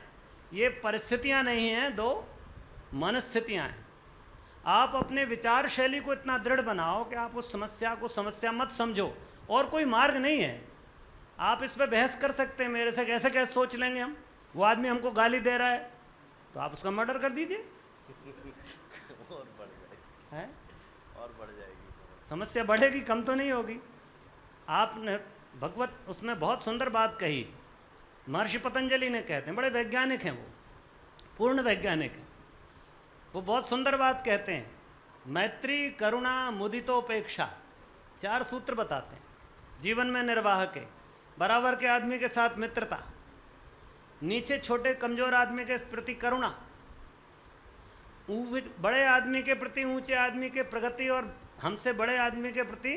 ये परिस्थितियां नहीं हैं, दो मनस्थितियां हैं। आप अपने विचार शैली को इतना दृढ़ बनाओ कि आप उस समस्या को समस्या मत समझो, और कोई मार्ग नहीं है। आप इस पर बहस कर सकते हैं, मेरे से कैसे कैसे सोच लेंगे हम, वो आदमी हमको गाली दे रहा है तो आप उसका मर्डर कर दीजिए और बढ़ जाएगी, है और बढ़ जाएगी, समस्या बढ़ेगी, कम तो नहीं होगी। आपने भगवत उसमें बहुत सुंदर बात कही, महर्षि पतंजलि ने कहते हैं, बड़े वैज्ञानिक हैं वो, पूर्ण वैज्ञानिक हैं। वो बहुत सुंदर बात कहते हैं, मैत्री करुणा मुदितोपेक्षा, 4 सूत्र बताते हैं जीवन में निर्वाह के। बराबर के आदमी के साथ मित्रता, नीचे छोटे कमजोर आदमी के प्रति करुणा, बड़े आदमी के प्रति ऊंचे आदमी के प्रगति और हमसे बड़े आदमी के प्रति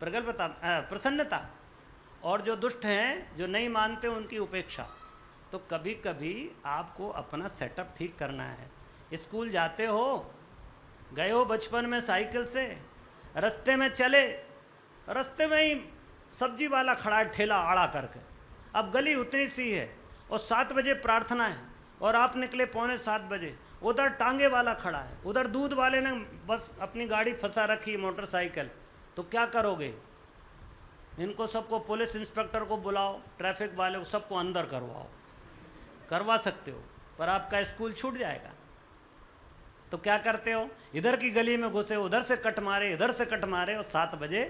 प्रगल्भता, प्रसन्नता, और जो दुष्ट हैं, जो नहीं मानते, उनकी उपेक्षा। तो कभी कभी आपको अपना सेटअप ठीक करना है। स्कूल जाते हो, गए हो बचपन में साइकिल से, रास्ते में चले, रास्ते में ही सब्जी वाला खड़ा है ठेला आड़ा करके, अब गली उतनी सी है और 7 बजे प्रार्थना है और आप निकले 6:45 बजे, उधर टांगे वाला खड़ा है, उधर दूध वाले ने बस अपनी गाड़ी फंसा रखी मोटरसाइकिल, तो क्या करोगे? इनको सबको, पुलिस इंस्पेक्टर को बुलाओ, ट्रैफिक वाले को, सबको अंदर करवाओ, करवा सकते हो, पर आपका स्कूल छूट जाएगा। तो क्या करते हो? इधर की गली में घुसे, उधर से कट मारे, इधर से कट मारे, और 7 बजे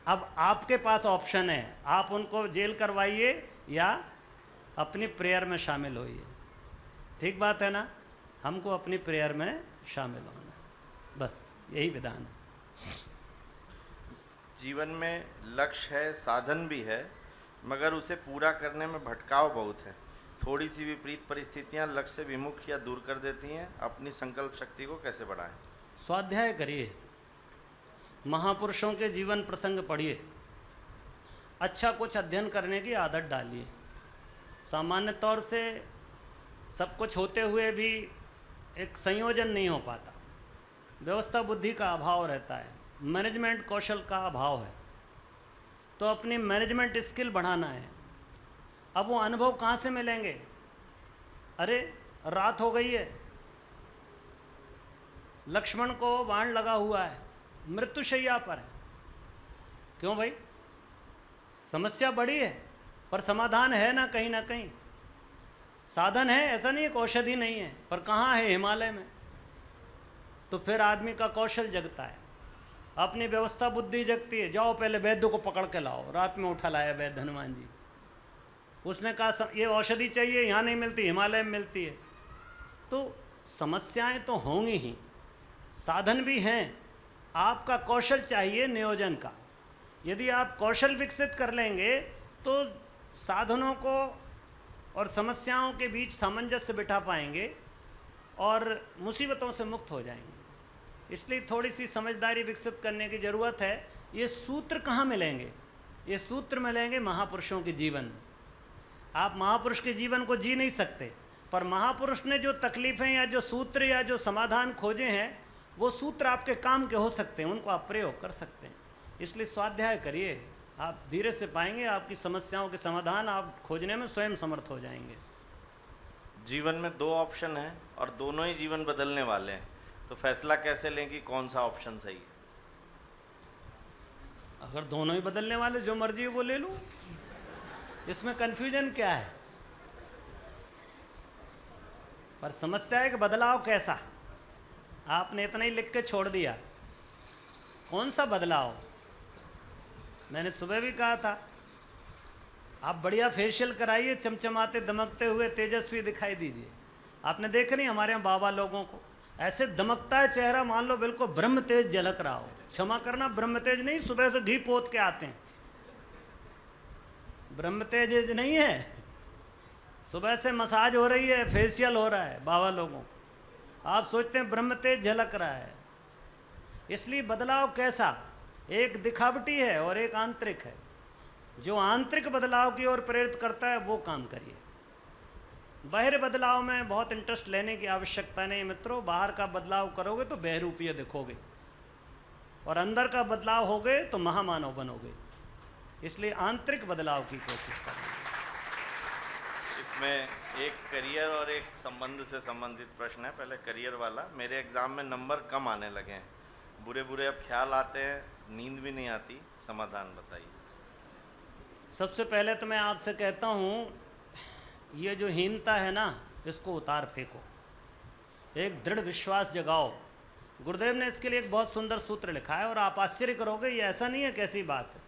अब आपके पास ऑप्शन है, आप उनको जेल करवाइए या अपनी प्रेयर में शामिल होइए। ठीक बात है ना? हमको अपनी प्रेयर में शामिल होना है, बस यही विधान है। जीवन में लक्ष्य है, साधन भी है, मगर उसे पूरा करने में भटकाव बहुत है। थोड़ी सी विपरीत परिस्थितियां लक्ष्य से विमुख या दूर कर देती हैं। अपनी संकल्प शक्ति को कैसे बढ़ाएं? स्वाध्याय करिए, महापुरुषों के जीवन प्रसंग पढ़िए, अच्छा कुछ अध्ययन करने की आदत डालिए। सामान्य तौर से सब कुछ होते हुए भी एक संयोजन नहीं हो पाता, व्यवस्था बुद्धि का अभाव रहता है, मैनेजमेंट कौशल का अभाव है। तो अपनी मैनेजमेंट स्किल बढ़ाना है। अब वो अनुभव कहाँ से मिलेंगे? अरे रात हो गई है, लक्ष्मण को बाण लगा हुआ है, मृत्युशैया पर है। क्यों भाई? समस्या बड़ी है, पर समाधान है ना कहीं। साधन है, ऐसा नहीं है कि औषधि नहीं है, पर कहाँ है? हिमालय में। तो फिर आदमी का कौशल जगता है, अपनी व्यवस्था बुद्धि जगती है। जाओ पहले वैद्य को पकड़ के लाओ, रात में उठा लाया वैद्य हनुमान जी। उसने कहा ये औषधि चाहिए, यहाँ नहीं मिलती, हिमालय में मिलती है। तो समस्याएं तो होंगी ही, साधन भी हैं। आपका कौशल चाहिए नियोजन का। यदि आप कौशल विकसित कर लेंगे तो साधनों को और समस्याओं के बीच सामंजस्य बिठा पाएंगे और मुसीबतों से मुक्त हो जाएंगे। इसलिए थोड़ी सी समझदारी विकसित करने की ज़रूरत है। ये सूत्र कहाँ मिलेंगे? ये सूत्र मिलेंगे महापुरुषों के जीवन में। आप महापुरुष के जीवन को जी नहीं सकते, पर महापुरुष ने जो तकलीफ़ें या जो सूत्र या जो समाधान खोजे हैं, वो सूत्र आपके काम के हो सकते हैं, उनको आप प्रयोग कर सकते हैं। इसलिए स्वाध्याय करिए, आप धीरे से पाएंगे आपकी समस्याओं के समाधान, आप खोजने में स्वयं समर्थ हो जाएंगे। जीवन में 2 ऑप्शन हैं और दोनों ही जीवन बदलने वाले हैं, तो फैसला कैसे लें कि कौन सा ऑप्शन सही है? अगर दोनों ही बदलने वाले, जो मर्जी वो ले लूँ, इसमें कन्फ्यूजन क्या है? पर समस्या है कि बदलाव कैसा। आपने इतना ही लिख के छोड़ दिया, कौन सा बदलाव? मैंने सुबह भी कहा था, आप बढ़िया फेशियल कराइए, चमचमाते दमकते हुए तेजस्वी दिखाई दीजिए। आपने देखा नहीं हमारे यहाँ बाबा लोगों को ऐसे दमकता है चेहरा, मान लो बिल्कुल ब्रह्म तेज झलक रहा हो। क्षमा करना, ब्रह्म तेज नहीं, सुबह से घी पोत के आते हैं, ब्रह्म तेज नहीं है। सुबह से मसाज हो रही है, फेशियल हो रहा है बाबा लोगों को, आप सोचते हैं ब्रह्म तेज झलक रहा है। इसलिए बदलाव कैसा, एक दिखावटी है और एक आंतरिक है। जो आंतरिक बदलाव की ओर प्रेरित करता है वो काम करिए। बाहर बदलाव में बहुत इंटरेस्ट लेने की आवश्यकता नहीं मित्रों। बाहर का बदलाव करोगे तो बहरूपीय दिखोगे, और अंदर का बदलाव होगे तो महामानव बनोगे। इसलिए आंतरिक बदलाव की कोशिश करें। इसमें एक करियर और एक संबंध से संबंधित प्रश्न है। पहले करियर वाला, मेरे एग्ज़ाम में नंबर कम आने लगे हैं, बुरे बुरे अब ख्याल आते हैं, नींद भी नहीं आती, समाधान बताइए। सबसे पहले तो मैं आपसे कहता हूँ, ये जो हीनता है ना, इसको उतार फेंको, एक दृढ़ विश्वास जगाओ। गुरुदेव ने इसके लिए एक बहुत सुंदर सूत्र लिखा है, और आप आश्चर्य करोगे, ये ऐसा नहीं है कैसी बात है।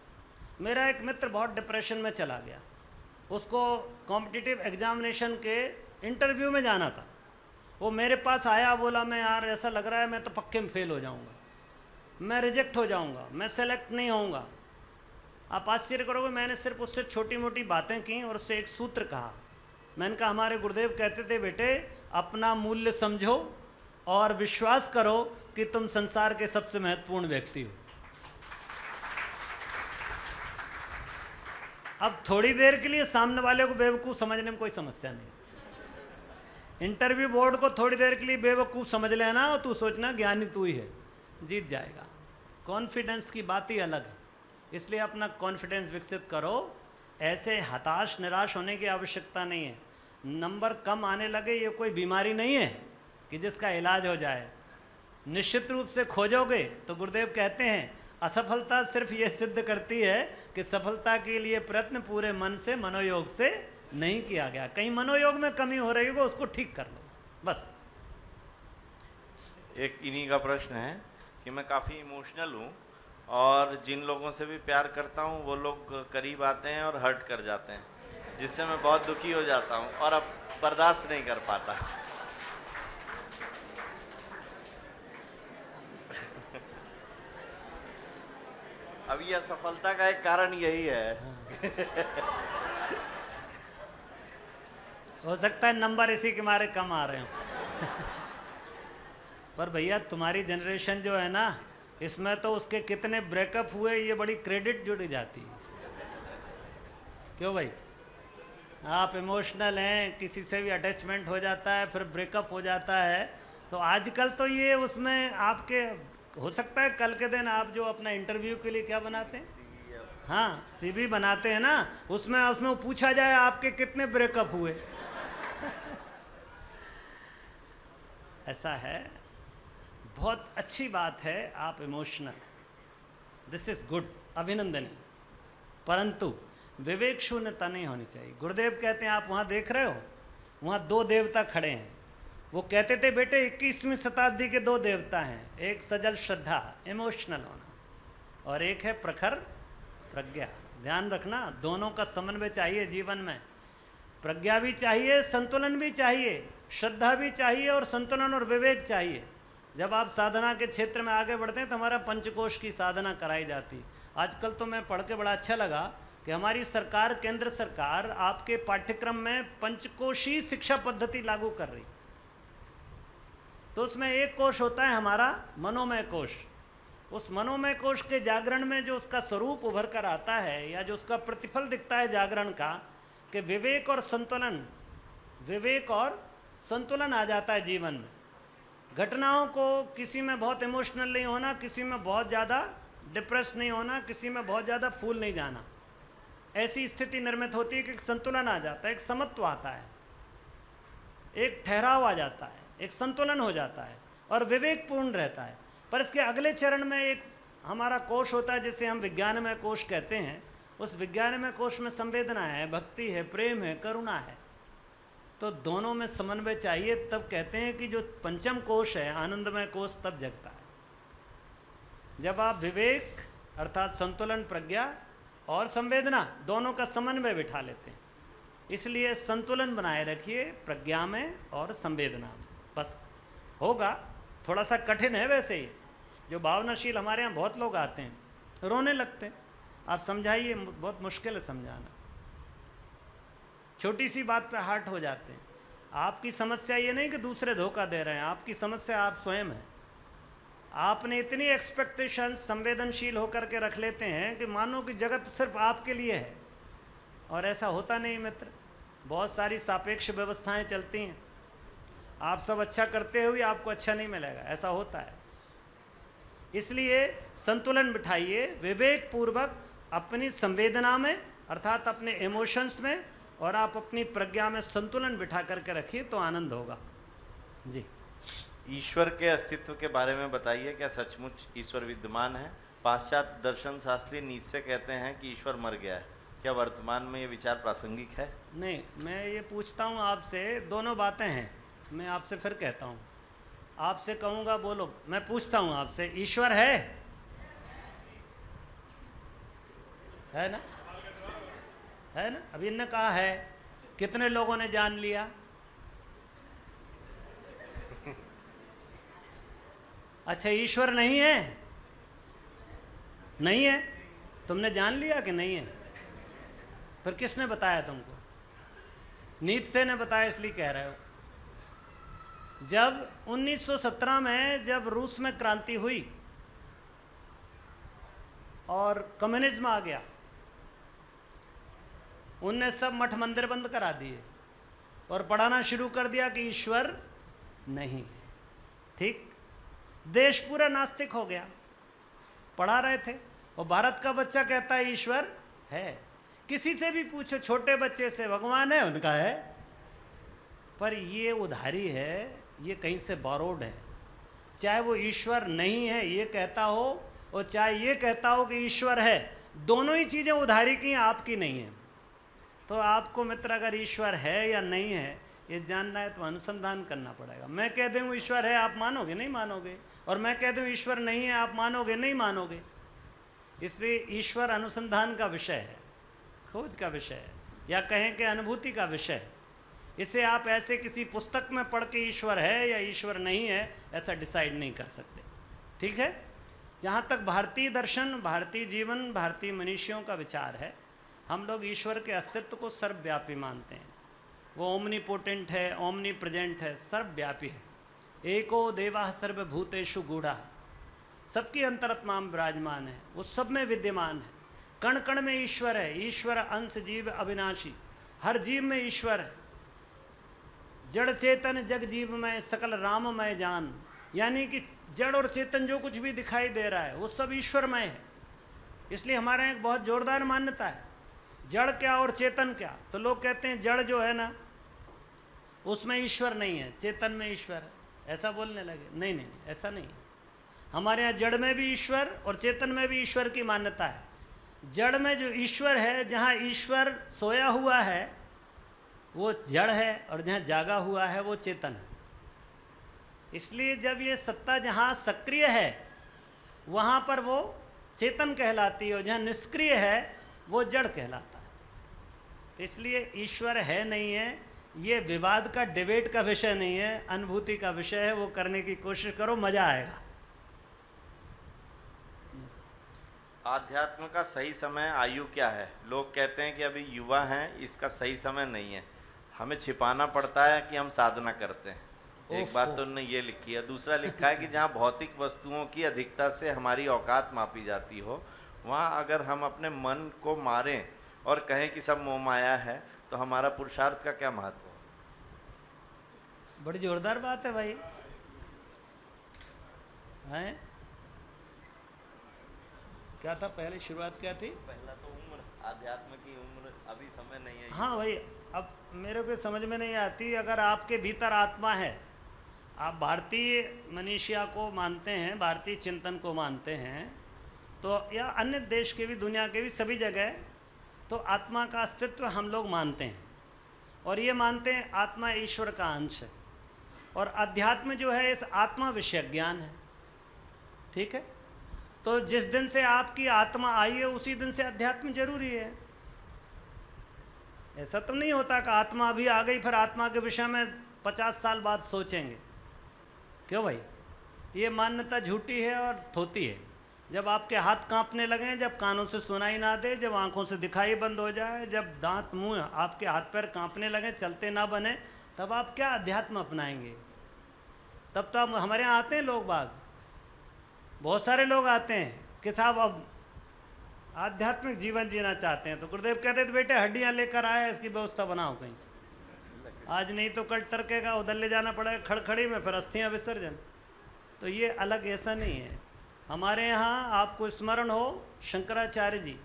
मेरा एक मित्र बहुत डिप्रेशन में चला गया, उसको कॉम्पिटिटिव एग्जामिनेशन के इंटरव्यू में जाना था। वो मेरे पास आया, बोला मैं यार ऐसा लग रहा है मैं तो पक्के में फेल हो जाऊंगा, मैं रिजेक्ट हो जाऊंगा, मैं सेलेक्ट नहीं होऊंगा। आप आश्चर्य करोगे, मैंने सिर्फ उससे छोटी मोटी बातें की और उससे एक सूत्र कहा। मैंने कहा हमारे गुरुदेव कहते थे बेटे, अपना मूल्य समझो और विश्वास करो कि तुम संसार के सबसे महत्वपूर्ण व्यक्ति हो। अब थोड़ी देर के लिए सामने वाले को बेवकूफ़ समझने में कोई समस्या नहीं। इंटरव्यू बोर्ड को थोड़ी देर के लिए बेवकूफ़ समझ लेना और तू सोचना ज्ञानी तू ही है, जीत जाएगा। कॉन्फिडेंस की बात ही अलग है। इसलिए अपना कॉन्फिडेंस विकसित करो। ऐसे हताश निराश होने की आवश्यकता नहीं है। नंबर कम आने लगे ये कोई बीमारी नहीं है कि जिसका इलाज हो जाए। निश्चित रूप से खोजोगे तो गुरुदेव कहते हैं असफलता सिर्फ ये सिद्ध करती है कि सफलता के लिए प्रयत्न पूरे मन से, मनोयोग से नहीं किया गया। कहीं मनोयोग में कमी हो रही हो, उसको ठीक कर लो बस। एक इन्हीं का प्रश्न है कि मैं काफ़ी इमोशनल हूँ और जिन लोगों से भी प्यार करता हूँ वो लोग करीब आते हैं और हर्ट कर जाते हैं, जिससे मैं बहुत दुखी हो जाता हूँ और अब बर्दाश्त नहीं कर पाता। अब यह असफलता का एक कारण यही है। हो सकता है नंबर इसी के मारे कम आ रहे हो। पर भैया तुम्हारी जनरेशन जो है ना, इसमें तो उसके कितने ब्रेकअप हुए ये बड़ी क्रेडिट जुड़ी जाती है। क्यों भाई, आप इमोशनल हैं, किसी से भी अटैचमेंट हो जाता है, फिर ब्रेकअप हो जाता है। तो आजकल तो ये उसमें आपके हो सकता है कल के दिन आप जो अपना इंटरव्यू के लिए क्या बनाते हैं, हाँ सीवी बनाते हैं ना, उसमें वो पूछा जाए आपके कितने ब्रेकअप हुए। ऐसा है, बहुत अच्छी बात है आप इमोशनल, दिस इज गुड, अभिनंदनीय, परंतु विवेक शून्यता नहीं होनी चाहिए। गुरुदेव कहते हैं, आप वहाँ देख रहे हो, वहाँ दो देवता खड़े हैं। वो कहते थे बेटे 21वीं शताब्दी के दो देवता हैं, एक सजल श्रद्धा, इमोशनल होना, और एक है प्रखर प्रज्ञा। ध्यान रखना, दोनों का समन्वय चाहिए जीवन में। प्रज्ञा भी चाहिए, संतुलन भी चाहिए, श्रद्धा भी चाहिए और संतुलन और विवेक चाहिए। जब आप साधना के क्षेत्र में आगे बढ़ते हैं तो हमारा पंचकोश की साधना कराई जाती। आजकल तो मैं पढ़ के बड़ा अच्छा लगा कि हमारी सरकार, केंद्र सरकार आपके पाठ्यक्रम में पंचकोशी शिक्षा पद्धति लागू कर रही। तो उसमें एक कोश होता है हमारा मनोमय कोश। उस मनोमय कोश के जागरण में जो उसका स्वरूप उभर कर आता है, या जो उसका प्रतिफल दिखता है जागरण का, कि विवेक और संतुलन आ जाता है जीवन में। घटनाओं को, किसी में बहुत इमोशनल नहीं होना, किसी में बहुत ज़्यादा डिप्रेस नहीं होना, किसी में बहुत ज़्यादा फूल नहीं जाना, ऐसी स्थिति निर्मित होती है कि एक संतुलन आ जाता है, एक समत्व आता है, एक ठहराव आ जाता है, एक संतुलन हो जाता है और विवेक पूर्ण रहता है। पर इसके अगले चरण में एक हमारा कोश होता है जिसे हम विज्ञानमय कोश कहते हैं। उस विज्ञानमय कोश में संवेदना है, भक्ति है, प्रेम है, करुणा है। तो दोनों में समन्वय चाहिए, तब कहते हैं कि जो पंचम कोश है, आनंदमय कोश, तब जगता है। जब आप विवेक अर्थात संतुलन, प्रज्ञा और संवेदना दोनों का समन्वय बिठा लेते हैं। इसलिए संतुलन बनाए रखिए प्रज्ञा में और संवेदना में, बस होगा। थोड़ा सा कठिन है वैसे ही, जो भावनाशील हमारे यहाँ बहुत लोग आते हैं रोने लगते हैं, आप समझाइए, बहुत मुश्किल है समझाना, छोटी सी बात पे हर्ट हो जाते हैं। आपकी समस्या ये नहीं कि दूसरे धोखा दे रहे हैं, आपकी समस्या आप स्वयं हैं। आपने इतनी एक्सपेक्टेशन संवेदनशील होकर के रख लेते हैं कि मानो कि जगत सिर्फ आपके लिए है, और ऐसा होता नहीं मित्र। बहुत सारी सापेक्ष व्यवस्थाएं चलती हैं, आप सब अच्छा करते हुए आपको अच्छा नहीं मिलेगा, ऐसा होता है। इसलिए संतुलन बिठाइए विवेक पूर्वक अपनी संवेदना में, अर्थात अपने इमोशंस में, और आप अपनी प्रज्ञा में संतुलन बिठा करके रखिए तो आनंद होगा जी। ईश्वर के अस्तित्व के बारे में बताइए, क्या सचमुच ईश्वर विद्यमान है? पाश्चात्य दर्शन शास्त्री नीत्शे कहते हैं कि ईश्वर मर गया है, क्या वर्तमान में ये विचार प्रासंगिक है? नहीं, मैं ये पूछता हूँ आपसे, दोनों बातें हैं। मैं आपसे फिर कहता हूँ, आपसे कहूँगा बोलो, मैं पूछता हूँ आपसे, ईश्वर है ना? है ना? अभी इनने कहा है, कितने लोगों ने जान लिया? अच्छा, ईश्वर नहीं है? नहीं है, तुमने जान लिया कि नहीं है? फिर किसने बताया तुमको? नीत्शे ने बताया, इसलिए कह रहे हो। जब 1917 में जब रूस में क्रांति हुई और कम्युनिज्म आ गया, उनने सब मठ मंदिर बंद करा दिए और पढ़ाना शुरू कर दिया कि ईश्वर नहीं। ठीक, देश पूरा नास्तिक हो गया, पढ़ा रहे थे, और भारत का बच्चा कहता है ईश्वर है। किसी से भी पूछो, छोटे बच्चे से, भगवान है, उनका है, पर ये उधारी है, ये कहीं से बोरोड है। चाहे वो ईश्वर नहीं है ये कहता हो, और चाहे ये कहता हो कि ईश्वर है, दोनों ही चीज़ें उधारी की हैं, आपकी नहीं है। तो आपको मित्र अगर ईश्वर है या नहीं है ये जानना है तो अनुसंधान करना पड़ेगा। मैं कह दूँ ईश्वर है, आप मानोगे? नहीं मानोगे। और मैं कह दूँ ईश्वर नहीं है, आप मानोगे? नहीं मानोगे। इसलिए ईश्वर अनुसंधान का विषय है, खोज का विषय है, या कहें कि अनुभूति का विषय है। इसे आप ऐसे किसी पुस्तक में पढ़ के ईश्वर है या ईश्वर नहीं है ऐसा डिसाइड नहीं कर सकते। ठीक है? जहाँ तक भारतीय दर्शन, भारतीय जीवन, भारतीय मनुष्यों का विचार है, हम लोग ईश्वर के अस्तित्व को सर्वव्यापी मानते हैं। वो ओमनीपोटेंट है, ओमनी प्रेजेंट है, सर्वव्यापी है। एको देवा सर्वभूतेषु गूढ़ा, सबकी अंतरात्मा में विराजमान है, वो सब में विद्यमान है। कण कण में ईश्वर है, ईश्वर अंश जीव अविनाशी, हर जीव में ईश्वर है। जड़ चेतन जग जीव में सकल राममय जान, यानी कि जड़ और चेतन जो कुछ भी दिखाई दे रहा है वो सब ईश्वरमय है। इसलिए हमारे यहाँ एक बहुत जोरदार मान्यता है, जड़ क्या और चेतन क्या। तो लोग कहते हैं जड़ जो है ना उसमें ईश्वर नहीं है, चेतन में ईश्वर है, ऐसा बोलने लगे। नहीं नहीं नहीं, ऐसा नहीं। हमारे यहाँ जड़ में भी ईश्वर और चेतन में भी ईश्वर की मान्यता है। जड़ में जो ईश्वर है, जहाँ ईश्वर सोया हुआ है वो जड़ है, और जहाँ जागा हुआ है वो चेतन है। इसलिए जब ये सत्ता जहाँ सक्रिय है वहाँ पर वो चेतन कहलाती है, और जहाँ निष्क्रिय है वो जड़ कहलाता है। तो इसलिए ईश्वर है नहीं है ये विवाद का, डिबेट का विषय नहीं है, अनुभूति का विषय है। वो करने की कोशिश करो, मज़ा आएगा। आध्यात्म का सही समय आयु क्या है? लोग कहते हैं कि अभी युवा हैं, इसका सही समय नहीं है, हमें छिपाना पड़ता है कि हम साधना करते हैं। एक बात तो उन्होंने ये लिखी है। दूसरा लिखा है कि जहाँ भौतिक वस्तुओं की अधिकता से हमारी औकात मापी जाती हो, वहाँ अगर हम अपने मन को मारें और कहें कि सब मोह माया है तो हमारा पुरुषार्थ का क्या महत्व? बड़ी जोरदार बात है भाई, हैं? क्या था पहले, शुरुआत क्या थी? पहला तो उम्र, आध्यात्म की उम्र, अभी समय नहीं है। हाँ भाई, अब मेरे को समझ में नहीं आती, अगर आपके भीतर आत्मा है, आप भारतीय मनीषिया को मानते हैं, भारतीय चिंतन को मानते हैं, तो या अन्य देश के भी, दुनिया के भी सभी जगह, तो आत्मा का अस्तित्व हम लोग मानते हैं, और ये मानते हैं आत्मा ईश्वर का अंश है, और अध्यात्म जो है इस आत्मा विषय ज्ञान है। ठीक है? तो जिस दिन से आपकी आत्मा आई है उसी दिन से अध्यात्म जरूरी है। ऐसा तो नहीं होता कि आत्मा अभी आ गई फिर आत्मा के विषय में 50 साल बाद सोचेंगे। क्यों भाई? ये मान्यता झूठी है और थोती है। जब आपके हाथ कांपने लगे, जब कानों से सुनाई ना दे, जब आंखों से दिखाई बंद हो जाए, जब दांत मुंह आपके हाथ पैर कांपने लगे, चलते ना बने, तब आप क्या अध्यात्म अपनाएंगे? तब तो हमारे यहाँ आते हैं लोग बाग, बहुत सारे लोग आते हैं कि साहब अब आध्यात्मिक जीवन जीना चाहते हैं। तो गुरुदेव कहते थे बेटे हड्डियाँ लेकर आए, इसकी व्यवस्था बनाओ कहीं, आज नहीं तो कल टरकेगा, उधर ले जाना पड़ेगा खड़खड़ी में, फिर अस्थियाँ विसर्जन। तो ये अलग ऐसा नहीं है। हमारे यहाँ आपको स्मरण हो, शंकराचार्य जी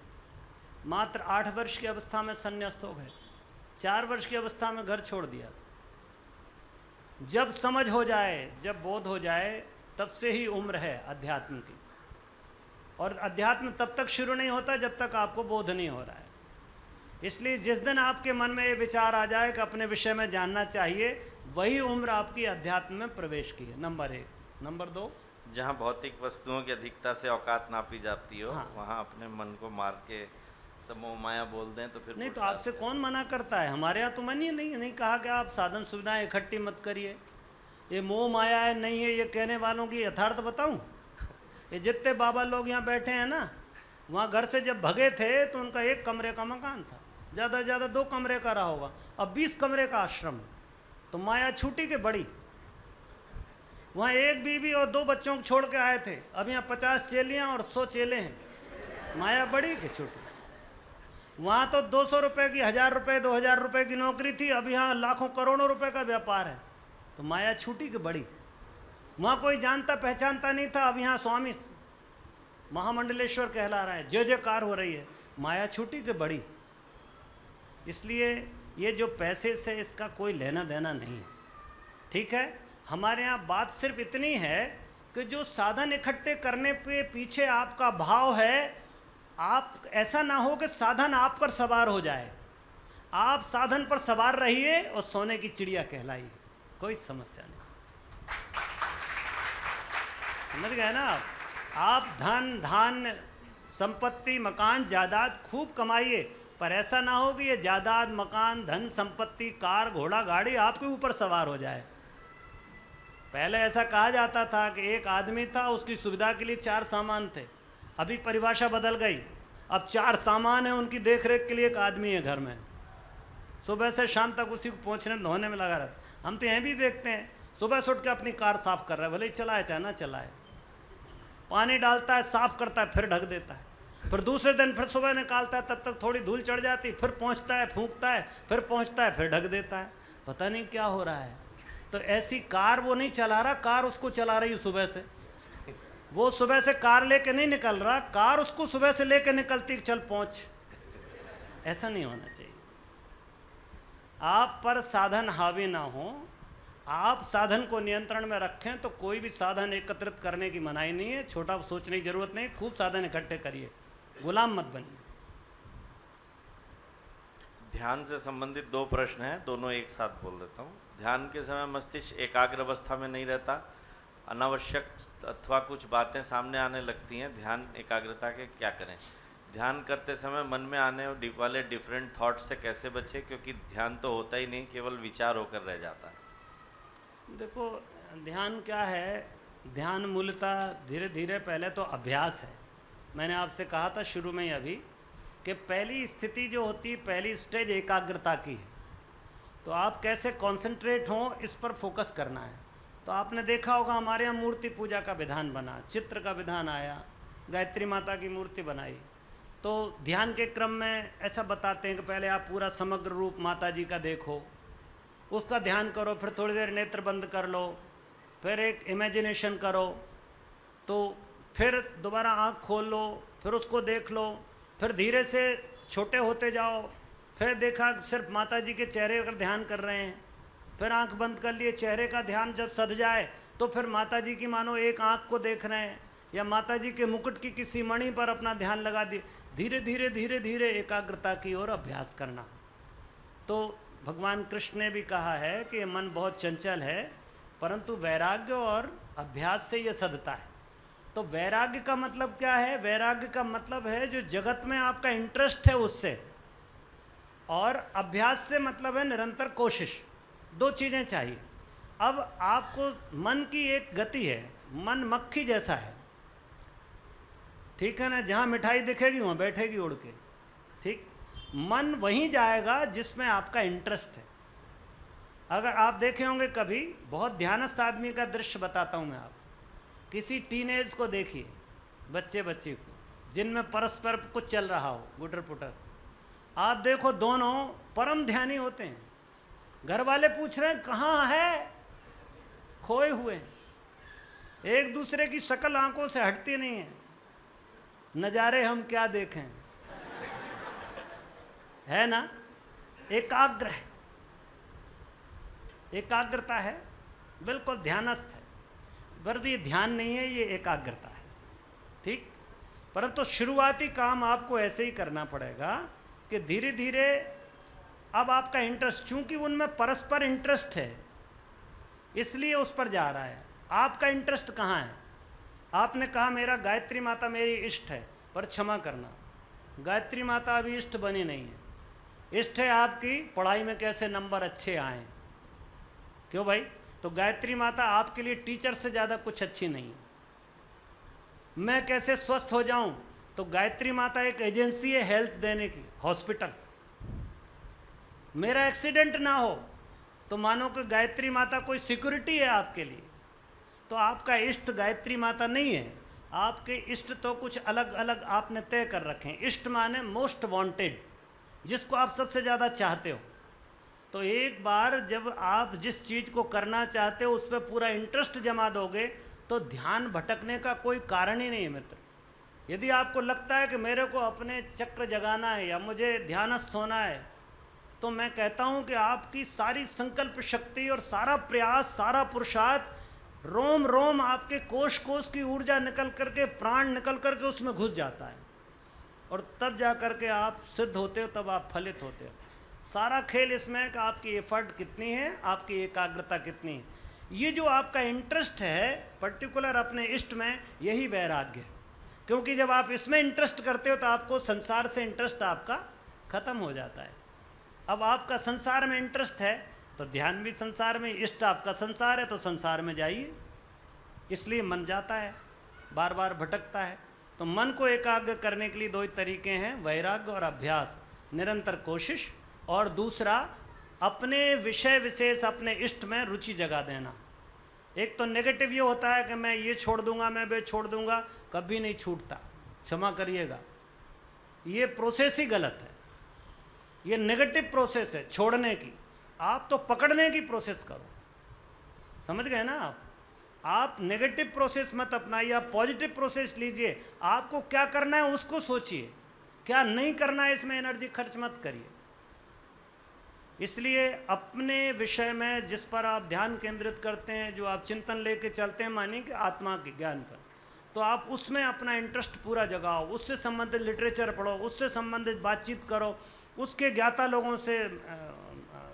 मात्र 8 वर्ष की अवस्था में संन्यास्त हो गए, 4 वर्ष की अवस्था में घर छोड़ दिया था। जब समझ हो जाए, जब बोध हो जाए, तब से ही उम्र है अध्यात्म की। और अध्यात्म तब तक शुरू नहीं होता जब तक आपको बोध नहीं हो रहा है। इसलिए जिस दिन आपके मन में ये विचार आ जाए कि अपने विषय में जानना चाहिए, वही उम्र आपकी अध्यात्म में प्रवेश की है, नंबर 1। नंबर 2, जहाँ भौतिक वस्तुओं की अधिकता से औकात नापी जाती हो, हाँ। वहाँ अपने मन को मार के सब मोह माया बोल दें तो फिर नहीं तो आपसे कौन मना करता है? हमारे यहाँ तो मन ही नहीं कहा कि आप साधन सुविधाएं इकट्ठी मत करिए। ये मोह माया है नहीं है, ये कहने वालों की यथार्थ बताऊं, ये जितने बाबा लोग यहाँ बैठे हैं ना, वहाँ घर से जब भगे थे तो उनका 1 कमरे का मकान था, ज़्यादा से ज़्यादा 2 कमरे का रहा होगा, अब 20 कमरे का आश्रम है। तो माया छूटी के बड़ी। वहाँ 1 बीवी और 2 बच्चों को छोड़ के आए थे, अब यहाँ 50 चेलियाँ और 100 चेले हैं। माया बड़ी कि छोटी? वहाँ तो 200 रुपये की, 1000 रुपये, 2000 रुपये की नौकरी थी, अब यहाँ लाखों करोड़ों रुपए का व्यापार है। तो माया छूटी कि बड़ी? वहाँ कोई जानता पहचानता नहीं था, अब यहाँ स्वामी महामंडलेश्वर कहला रहे हैं, जय जयकार हो रही है। माया छूटी कि बड़ी? इसलिए ये जो पैसे से इसका कोई लेना देना नहीं है, ठीक है। हमारे यहाँ बात सिर्फ इतनी है कि जो साधन इकट्ठे करने पे पीछे आपका भाव है, आप ऐसा ना हो कि साधन आप पर सवार हो जाए। आप साधन पर सवार रहिए और सोने की चिड़िया कहलाइए, कोई समस्या नहीं। समझ गए ना आप? धन धान्य संपत्ति मकान जायदाद खूब कमाइए, पर ऐसा ना हो कि ये जायदाद मकान धन संपत्ति कार घोड़ा गाड़ी आपके ऊपर सवार हो जाए। पहले ऐसा कहा जाता था कि एक आदमी था, उसकी सुविधा के लिए 4 सामान थे। अभी परिभाषा बदल गई, अब 4 सामान है, उनकी देखरेख के लिए 1 आदमी है घर में। सुबह से शाम तक उसी को पोंछने धोने में लगा रहता। हम तो यहीं भी देखते हैं, सुबह से उठ के अपनी कार साफ कर रहा है, भले ही चलाए चाहे ना चलाए, पानी डालता है, साफ करता है, फिर ढक देता है, फिर दूसरे दिन फिर सुबह निकालता है, तब तक थोड़ी धूल चढ़ जाती, फिर पहुँचता है, फूंकता है, फिर पहुँचता है, फिर ढक देता है। पता नहीं क्या हो रहा है। तो ऐसी कार वो नहीं चला रहा, कार उसको चला रही है सुबह से। वो सुबह से कार लेके नहीं निकल रहा, कार उसको सुबह से लेके निकलती, चल पहुँच। ऐसा नहीं होना चाहिए। आप पर साधन हावी ना हो, आप साधन को नियंत्रण में रखें, तो कोई भी साधन एकत्रित करने की मनाही नहीं है। छोटा सोचने की जरूरत नहीं, खूब साधन इकट्ठे करिए, गुलाम मत बनिए। ध्यान से संबंधित 2 प्रश्न हैं, दोनों एक साथ बोल देता हूँ। ध्यान के समय मस्तिष्क एकाग्र अवस्था में नहीं रहता, अनावश्यक अथवा कुछ बातें सामने आने लगती हैं, ध्यान एकाग्रता के क्या करें? ध्यान करते समय मन में आने वाले डिफरेंट थॉट से कैसे बचें, क्योंकि ध्यान तो होता ही नहीं, केवल विचार होकर रह जाता है। देखो ध्यान क्या है, ध्यान मूलतः धीरे धीरे पहले तो अभ्यास है। मैंने आपसे कहा था शुरू में ही अभी कि पहली स्थिति जो होती है, पहली स्टेज एकाग्रता की है। तो आप कैसे कंसंट्रेट हों, इस पर फोकस करना है। तो आपने देखा होगा हमारे यहाँ मूर्ति पूजा का विधान बना, चित्र का विधान आया, गायत्री माता की मूर्ति बनाई। तो ध्यान के क्रम में ऐसा बताते हैं कि पहले आप पूरा समग्र रूप माता जी का देखो, उसका ध्यान करो, फिर थोड़ी देर नेत्र बंद कर लो, फिर एक इमेजिनेशन करो, तो फिर दोबारा आँख खोल लो, फिर उसको देख लो, फिर धीरे से छोटे होते जाओ, फिर देखा सिर्फ माता जी के चेहरे पर ध्यान कर रहे हैं, फिर आंख बंद कर लिए, चेहरे का ध्यान जब सध जाए तो फिर माता जी की मानो एक आंख को देख रहे हैं, या माता जी के मुकुट की किसी मणि पर अपना ध्यान लगा दिए। धीरे धीरे धीरे धीरे एकाग्रता की ओर अभ्यास करना। तो भगवान कृष्ण ने भी कहा है कि मन बहुत चंचल है, परंतु वैराग्य और अभ्यास से ये सधता है। तो वैराग्य का मतलब क्या है? वैराग्य का मतलब है जो जगत में आपका इंटरेस्ट है उससे, और अभ्यास से मतलब है निरंतर कोशिश। दो चीज़ें चाहिए। अब आपको मन की एक गति है, मन मक्खी जैसा है, ठीक है ना? जहाँ मिठाई दिखेगी वहाँ बैठेगी उड़ के, ठीक? मन वहीं जाएगा जिसमें आपका इंटरेस्ट है। अगर आप देखे होंगे कभी, बहुत ध्यानस्थ आदमी का दृश्य बताता हूँ मैं आप। किसी टीनेज को देखिए, बच्चे को, जिनमें परस्पर कुछ चल रहा हो, गुटर पुटर, आप देखो दोनों परम ध्यानी होते हैं। घर वाले पूछ रहे हैं कहाँ है, खोए हुए हैं, एक दूसरे की शक्ल आंखों से हटती नहीं है। नज़ारे हम क्या देखें, है ना? एकाग्र है, एकाग्रता है, बिल्कुल ध्यानस्थ है। पर ये ध्यान नहीं है, ये एकाग्रता है, ठीक? परंतु शुरुआती काम आपको ऐसे ही करना पड़ेगा कि धीरे धीरे अब आपका इंटरेस्ट, चूंकि उनमें परस्पर इंटरेस्ट है इसलिए उस पर जा रहा है। आपका इंटरेस्ट कहाँ है? आपने कहा मेरा गायत्री माता मेरी इष्ट है, पर क्षमा करना, गायत्री माता अभी इष्ट बनी नहीं है। इष्ट है आपकी पढ़ाई में कैसे नंबर अच्छे आएँ। क्यों भाई? तो गायत्री माता आपके लिए टीचर से ज़्यादा कुछ अच्छी नहीं है। मैं कैसे स्वस्थ हो जाऊं, तो गायत्री माता एक एजेंसी है हेल्थ देने की, हॉस्पिटल। मेरा एक्सीडेंट ना हो तो मानो कि गायत्री माता कोई सिक्योरिटी है आपके लिए। तो आपका इष्ट गायत्री माता नहीं है, आपके इष्ट तो कुछ अलग अलग आपने तय कर रखे हैं। इष्ट माने मोस्ट वांटेड, जिसको आप सबसे ज़्यादा चाहते हो। तो एक बार जब आप जिस चीज़ को करना चाहते हो उस पर पूरा इंटरेस्ट जमा दोगे तो ध्यान भटकने का कोई कारण ही नहीं है मित्र। यदि आपको लगता है कि मेरे को अपने चक्र जगाना है या मुझे ध्यानस्थ होना है, तो मैं कहता हूँ कि आपकी सारी संकल्प शक्ति और सारा प्रयास, सारा पुरुषार्थ, रोम रोम आपके कोश कोश की ऊर्जा निकल करके, प्राण निकल करके उसमें घुस जाता है, और तब जा करके आप सिद्ध होते हो, तब आप फलित होते हो। सारा खेल इसमें है कि आपकी एफर्ट कितनी है, आपकी एकाग्रता कितनी है। ये जो आपका इंटरेस्ट है पर्टिकुलर अपने इष्ट में, यही वैराग्य है। क्योंकि जब आप इसमें इंटरेस्ट करते हो तो आपको संसार से इंटरेस्ट आपका खत्म हो जाता है। अब आपका संसार में इंटरेस्ट है तो ध्यान भी संसार में, इष्ट आपका संसार है तो संसार में जाइए। इसलिए मन जाता है, बार बार भटकता है। तो मन को एकाग्र करने के लिए दो ही तरीके हैं, वैराग्य और अभ्यास, निरंतर कोशिश, और दूसरा अपने विषय विशेष, अपने इष्ट में रुचि जगा देना। एक तो नेगेटिव ये होता है कि मैं ये छोड़ दूंगा, मैं वे छोड़ दूंगा, कभी नहीं छूटता, क्षमा करिएगा, ये प्रोसेस ही गलत है। ये नेगेटिव प्रोसेस है छोड़ने की, आप तो पकड़ने की प्रोसेस करो। समझ गए ना आप नेगेटिव प्रोसेस मत अपनाइए, आप पॉजिटिव प्रोसेस लीजिए। आपको क्या करना है उसको सोचिए, क्या नहीं करना है इसमें एनर्जी खर्च मत करिए। इसलिए अपने विषय में जिस पर आप ध्यान केंद्रित करते हैं, जो आप चिंतन लेके चलते हैं, मानिए कि आत्मा के ज्ञान पर, तो आप उसमें अपना इंटरेस्ट पूरा जगाओ, उससे संबंधित लिटरेचर पढ़ो, उससे संबंधित बातचीत करो, उसके ज्ञाता लोगों से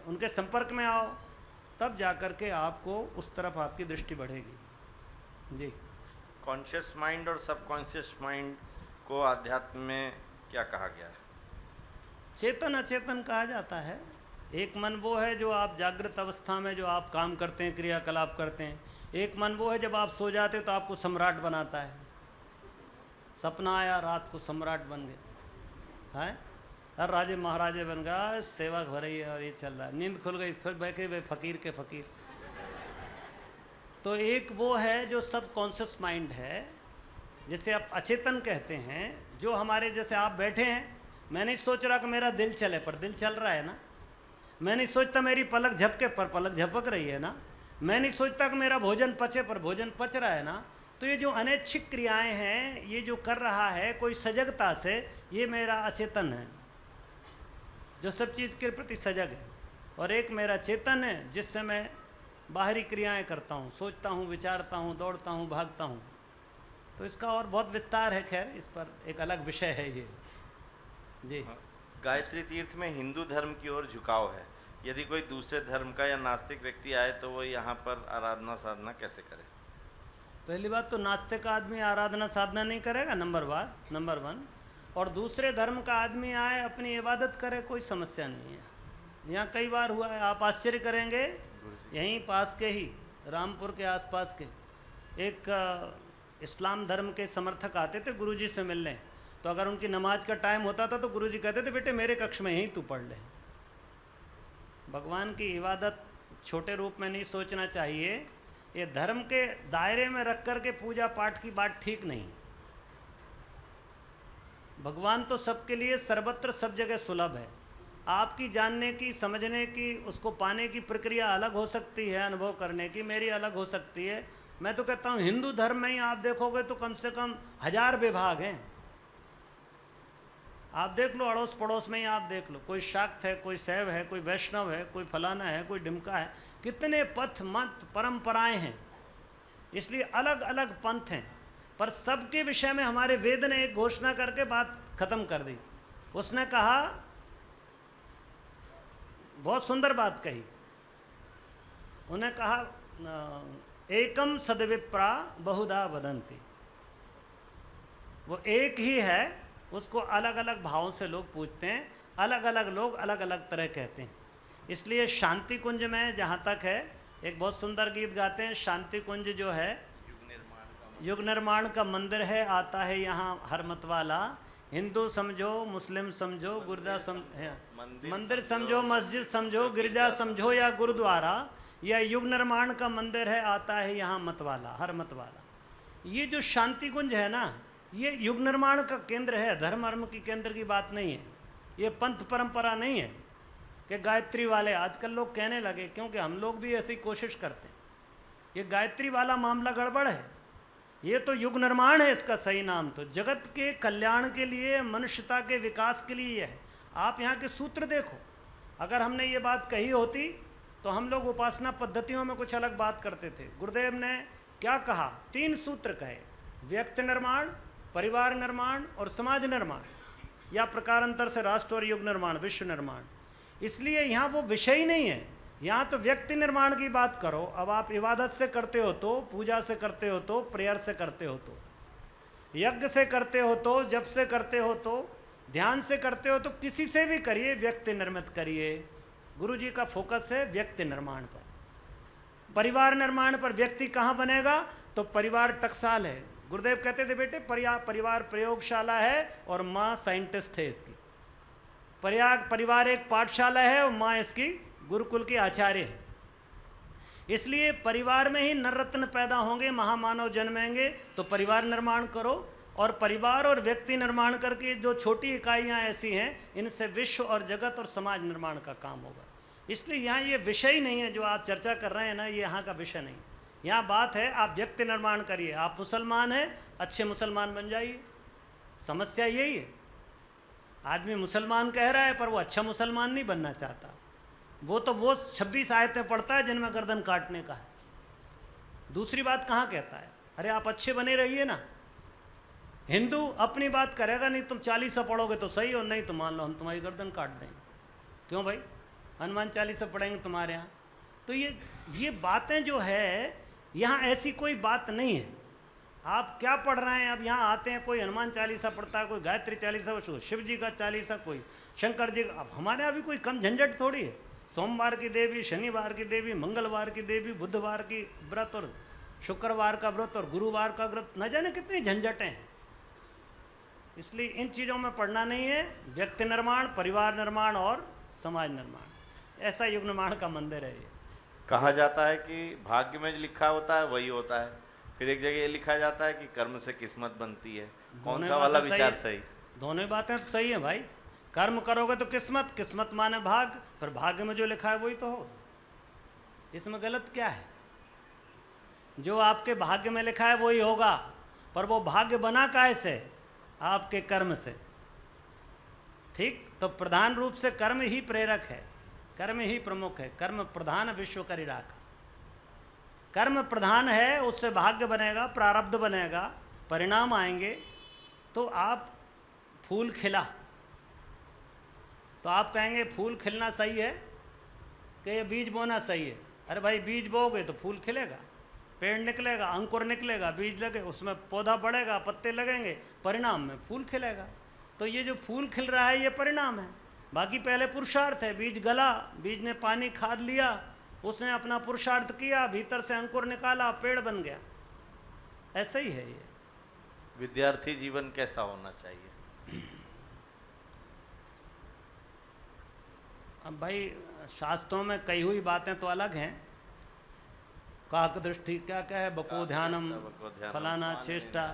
उनके संपर्क में आओ, तब जा कर के आपको उस तरफ आपकी दृष्टि बढ़ेगी। जी। कॉन्शियस माइंड और सबकॉन्शियस माइंड को अध्यात्म में क्या कहा गया है? चेतन अचेतन कहा जाता है। एक मन वो है जो आप जागृत अवस्था में जो आप काम करते हैं, क्रियाकलाप करते हैं। एक मन वो है जब आप सो जाते हो तो आपको सम्राट बनाता है। सपना आया, रात को सम्राट बन गए, हैं, हर राजे महाराजे बन गया, सेवा हो रही है और ये चल रहा है। नींद खुल गई, फिर बैठे हुए फकीर के फकीर। तो एक वो है जो सब कॉन्शियस माइंड है, जिसे आप अचेतन कहते हैं, जो हमारे जैसे आप बैठे हैं, मैं नहीं सोच रहा कि मेरा दिल चले, पर दिल चल रहा है ना। मैं नहीं सोचता मेरी पलक झपके, पर पलक झपक रही है ना। मैं नहीं सोचता कि मेरा भोजन पचे, पर भोजन पच रहा है ना। तो ये जो अनैच्छिक क्रियाएं हैं, ये जो कर रहा है कोई सजगता से, ये मेरा अचेतन है जो सब चीज़ के प्रति सजग है। और एक मेरा चेतन है जिससे मैं बाहरी क्रियाएं करता हूँ, सोचता हूँ, विचारता हूँ, दौड़ता हूँ, भागता हूँ। तो इसका और बहुत विस्तार है, खैर इस पर एक अलग विषय है ये। जी। गायत्री तीर्थ में हिंदू धर्म की ओर झुकाव है। यदि कोई दूसरे धर्म का या नास्तिक व्यक्ति आए तो वो यहाँ पर आराधना साधना कैसे करे? पहली बात तो नास्तिक का आदमी आराधना साधना नहीं करेगा, नंबर वन। और दूसरे धर्म का आदमी आए अपनी इबादत करे, कोई समस्या नहीं है। यहाँ कई बार हुआ है, आप आश्चर्य करेंगे, यहीं पास के ही रामपुर के आसपास के एक इस्लाम धर्म के समर्थक आते थे गुरुजी से मिलने। तो अगर उनकी नमाज का टाइम होता था तो गुरुजी कहते थे बेटे मेरे कक्ष में ही तू पढ़ ले। भगवान की इबादत छोटे रूप में नहीं सोचना चाहिए। ये धर्म के दायरे में रख कर के पूजा पाठ की बात ठीक नहीं। भगवान तो सबके लिए सर्वत्र सब जगह सुलभ है। आपकी जानने की, समझने की, उसको पाने की प्रक्रिया अलग हो सकती है, अनुभव करने की मेरी अलग हो सकती है। मैं तो कहता हूँ हिंदू धर्म में ही आप देखोगे तो कम से कम 1000 विभाग हैं। आप देख लो, अड़ोस पड़ोस में ही आप देख लो, कोई शाक्त है, कोई शैव है, कोई वैष्णव है, कोई फलाना है, कोई ढिमका है। कितने पथ मत परंपराएं हैं, इसलिए अलग अलग पंथ हैं। पर सबके विषय में हमारे वेद ने एक घोषणा करके बात खत्म कर दी। उसने कहा, बहुत सुंदर बात कही, उन्हें कहा एकम सद्विप्रा बहुधा वदन्ति। वो एक ही है, उसको अलग अलग भावों से लोग पूछते हैं, अलग अलग लोग अलग अलग तरह कहते हैं। इसलिए शांति कुंज में जहाँ तक है, एक बहुत सुंदर गीत गाते हैं। शांति कुंज जो है युग निर्माण का मंदिर है, आता है यहाँ हर मत वाला। हिंदू समझो, मुस्लिम समझो, मंदिर समझो, मस्जिद समझो, गिरजा समझो या गुरुद्वारा, यह युग निर्माण का मंदिर है, आता है यहाँ मत वाला, हर मत वाला। ये जो शांति कुंज है ना, ये युग निर्माण का केंद्र है, धर्म की केंद्र की बात नहीं है। ये पंथ परंपरा नहीं है कि गायत्री वाले आजकल लोग कहने लगे, क्योंकि हम लोग भी ऐसी कोशिश करते हैं। ये गायत्री वाला मामला गड़बड़ है, ये तो युग निर्माण है, इसका सही नाम तो जगत के कल्याण के लिए, मनुष्यता के विकास के लिए है। आप यहाँ के सूत्र देखो, अगर हमने ये बात कही होती तो हम लोग उपासना पद्धतियों में कुछ अलग बात करते थे। गुरुदेव ने क्या कहा, 3 सूत्र कहे, व्यक्ति निर्माण, परिवार निर्माण और समाज निर्माण, या प्रकारांतर से राष्ट्र और युग निर्माण, विश्व निर्माण। इसलिए यहाँ वो विषय ही नहीं है, यहाँ तो व्यक्ति निर्माण की बात करो। अब आप इबादत से करते हो तो, पूजा से करते हो तो, प्रेयर से करते हो तो, यज्ञ से करते हो तो, जप से करते हो तो, ध्यान से करते हो तो, किसी से भी करिए, व्यक्ति निर्मित करिए। गुरु जी का फोकस है व्यक्ति निर्माण पर। परिवार निर्माण पर व्यक्ति कहाँ बनेगा, तो परिवार टकसाल है। गुरुदेव कहते थे बेटे परिवार प्रयोगशाला है और माँ साइंटिस्ट है इसकी। परिवार एक पाठशाला है और माँ इसकी गुरुकुल की आचार्य है। इसलिए परिवार में ही नर रत्न पैदा होंगे, महामानव जन्मेंगे। तो परिवार निर्माण करो, और परिवार और व्यक्ति निर्माण करके जो छोटी इकाइयाँ ऐसी हैं, इनसे विश्व और जगत और समाज निर्माण का काम होगा। इसलिए यहाँ ये विषय ही नहीं है जो आप चर्चा कर रहे हैं ना, ये यहाँ का विषय नहीं। यहाँ बात है आप व्यक्ति निर्माण करिए। आप मुसलमान हैं, अच्छे मुसलमान बन जाइए। समस्या यही है, आदमी मुसलमान कह रहा है पर वो अच्छा मुसलमान नहीं बनना चाहता। वो 26 आयतें पढ़ता है जिनमें गर्दन काटने का है। दूसरी बात कहाँ कहता है, अरे आप अच्छे बने रहिए ना। हिंदू अपनी बात करेगा, नहीं तुम 40 पढ़ोगे तो सही, और नहीं तो मान लो हम तुम्हारी गर्दन काट देंगे। क्यों भाई, हनुमान 40 पढ़ेंगे तुम्हारे यहाँ। तो ये बातें जो है, यहाँ ऐसी कोई बात नहीं है। आप क्या पढ़ रहे हैं, अब यहाँ आते हैं, कोई हनुमान 40 पढ़ता है, कोई गायत्री 40, शिव जी का 40, कोई शंकर जी का। अब हमारे यहाँ भी कोई कम झंझट थोड़ी है। सोमवार की देवी, शनिवार की देवी, मंगलवार की देवी, बुधवार की व्रत और शुक्रवार का व्रत और गुरुवार का व्रत, न जाने कितनी झंझटें हैं। इसलिए इन चीज़ों में पढ़ना नहीं है। व्यक्ति निर्माण, परिवार निर्माण और समाज निर्माण, ऐसा युग निर्माण का मंदिर है ये। कहा जाता है कि भाग्य में जो लिखा होता है वही होता है, फिर एक जगह ये लिखा जाता है कि कर्म से किस्मत बनती है। कौन सा वाला विचार सही? दोनों बातें तो सही है भाई। कर्म करोगे तो किस्मत, किस्मत माने भाग्य, पर भाग्य में जो लिखा है वही तो हो। इसमें गलत क्या है? जो आपके भाग्य में लिखा है वही होगा, पर वो भाग्य बना काहे से? आपके कर्म से। ठीक, तो प्रधान रूप से कर्म ही प्रेरक है, कर्म ही प्रमुख है। कर्म प्रधान विश्व करि राखा। कर्म प्रधान है, उससे भाग्य बनेगा, प्रारब्ध बनेगा, परिणाम आएंगे। तो आप फूल खिला तो आप कहेंगे फूल खिलना सही है कि ये बीज बोना सही है? अरे भाई बीज बोओगे तो फूल खिलेगा, पेड़ निकलेगा, अंकुर निकलेगा, बीज लगे, उसमें पौधा बढ़ेगा, पत्ते लगेंगे, परिणाम में फूल खिलेगा। तो ये जो फूल खिल रहा है ये परिणाम है। बाकी पहले पुरुषार्थ है, बीज गला, बीज ने पानी खाद लिया, उसने अपना पुरुषार्थ किया, भीतर से अंकुर निकाला, पेड़ बन गया। ऐसा ही है ये। विद्यार्थी जीवन कैसा होना चाहिए? अब भाई शास्त्रों में कही हुई बातें तो अलग हैं, काक दृष्टि क्या क्या है, बको ध्यानम, फलाना चेष्टा,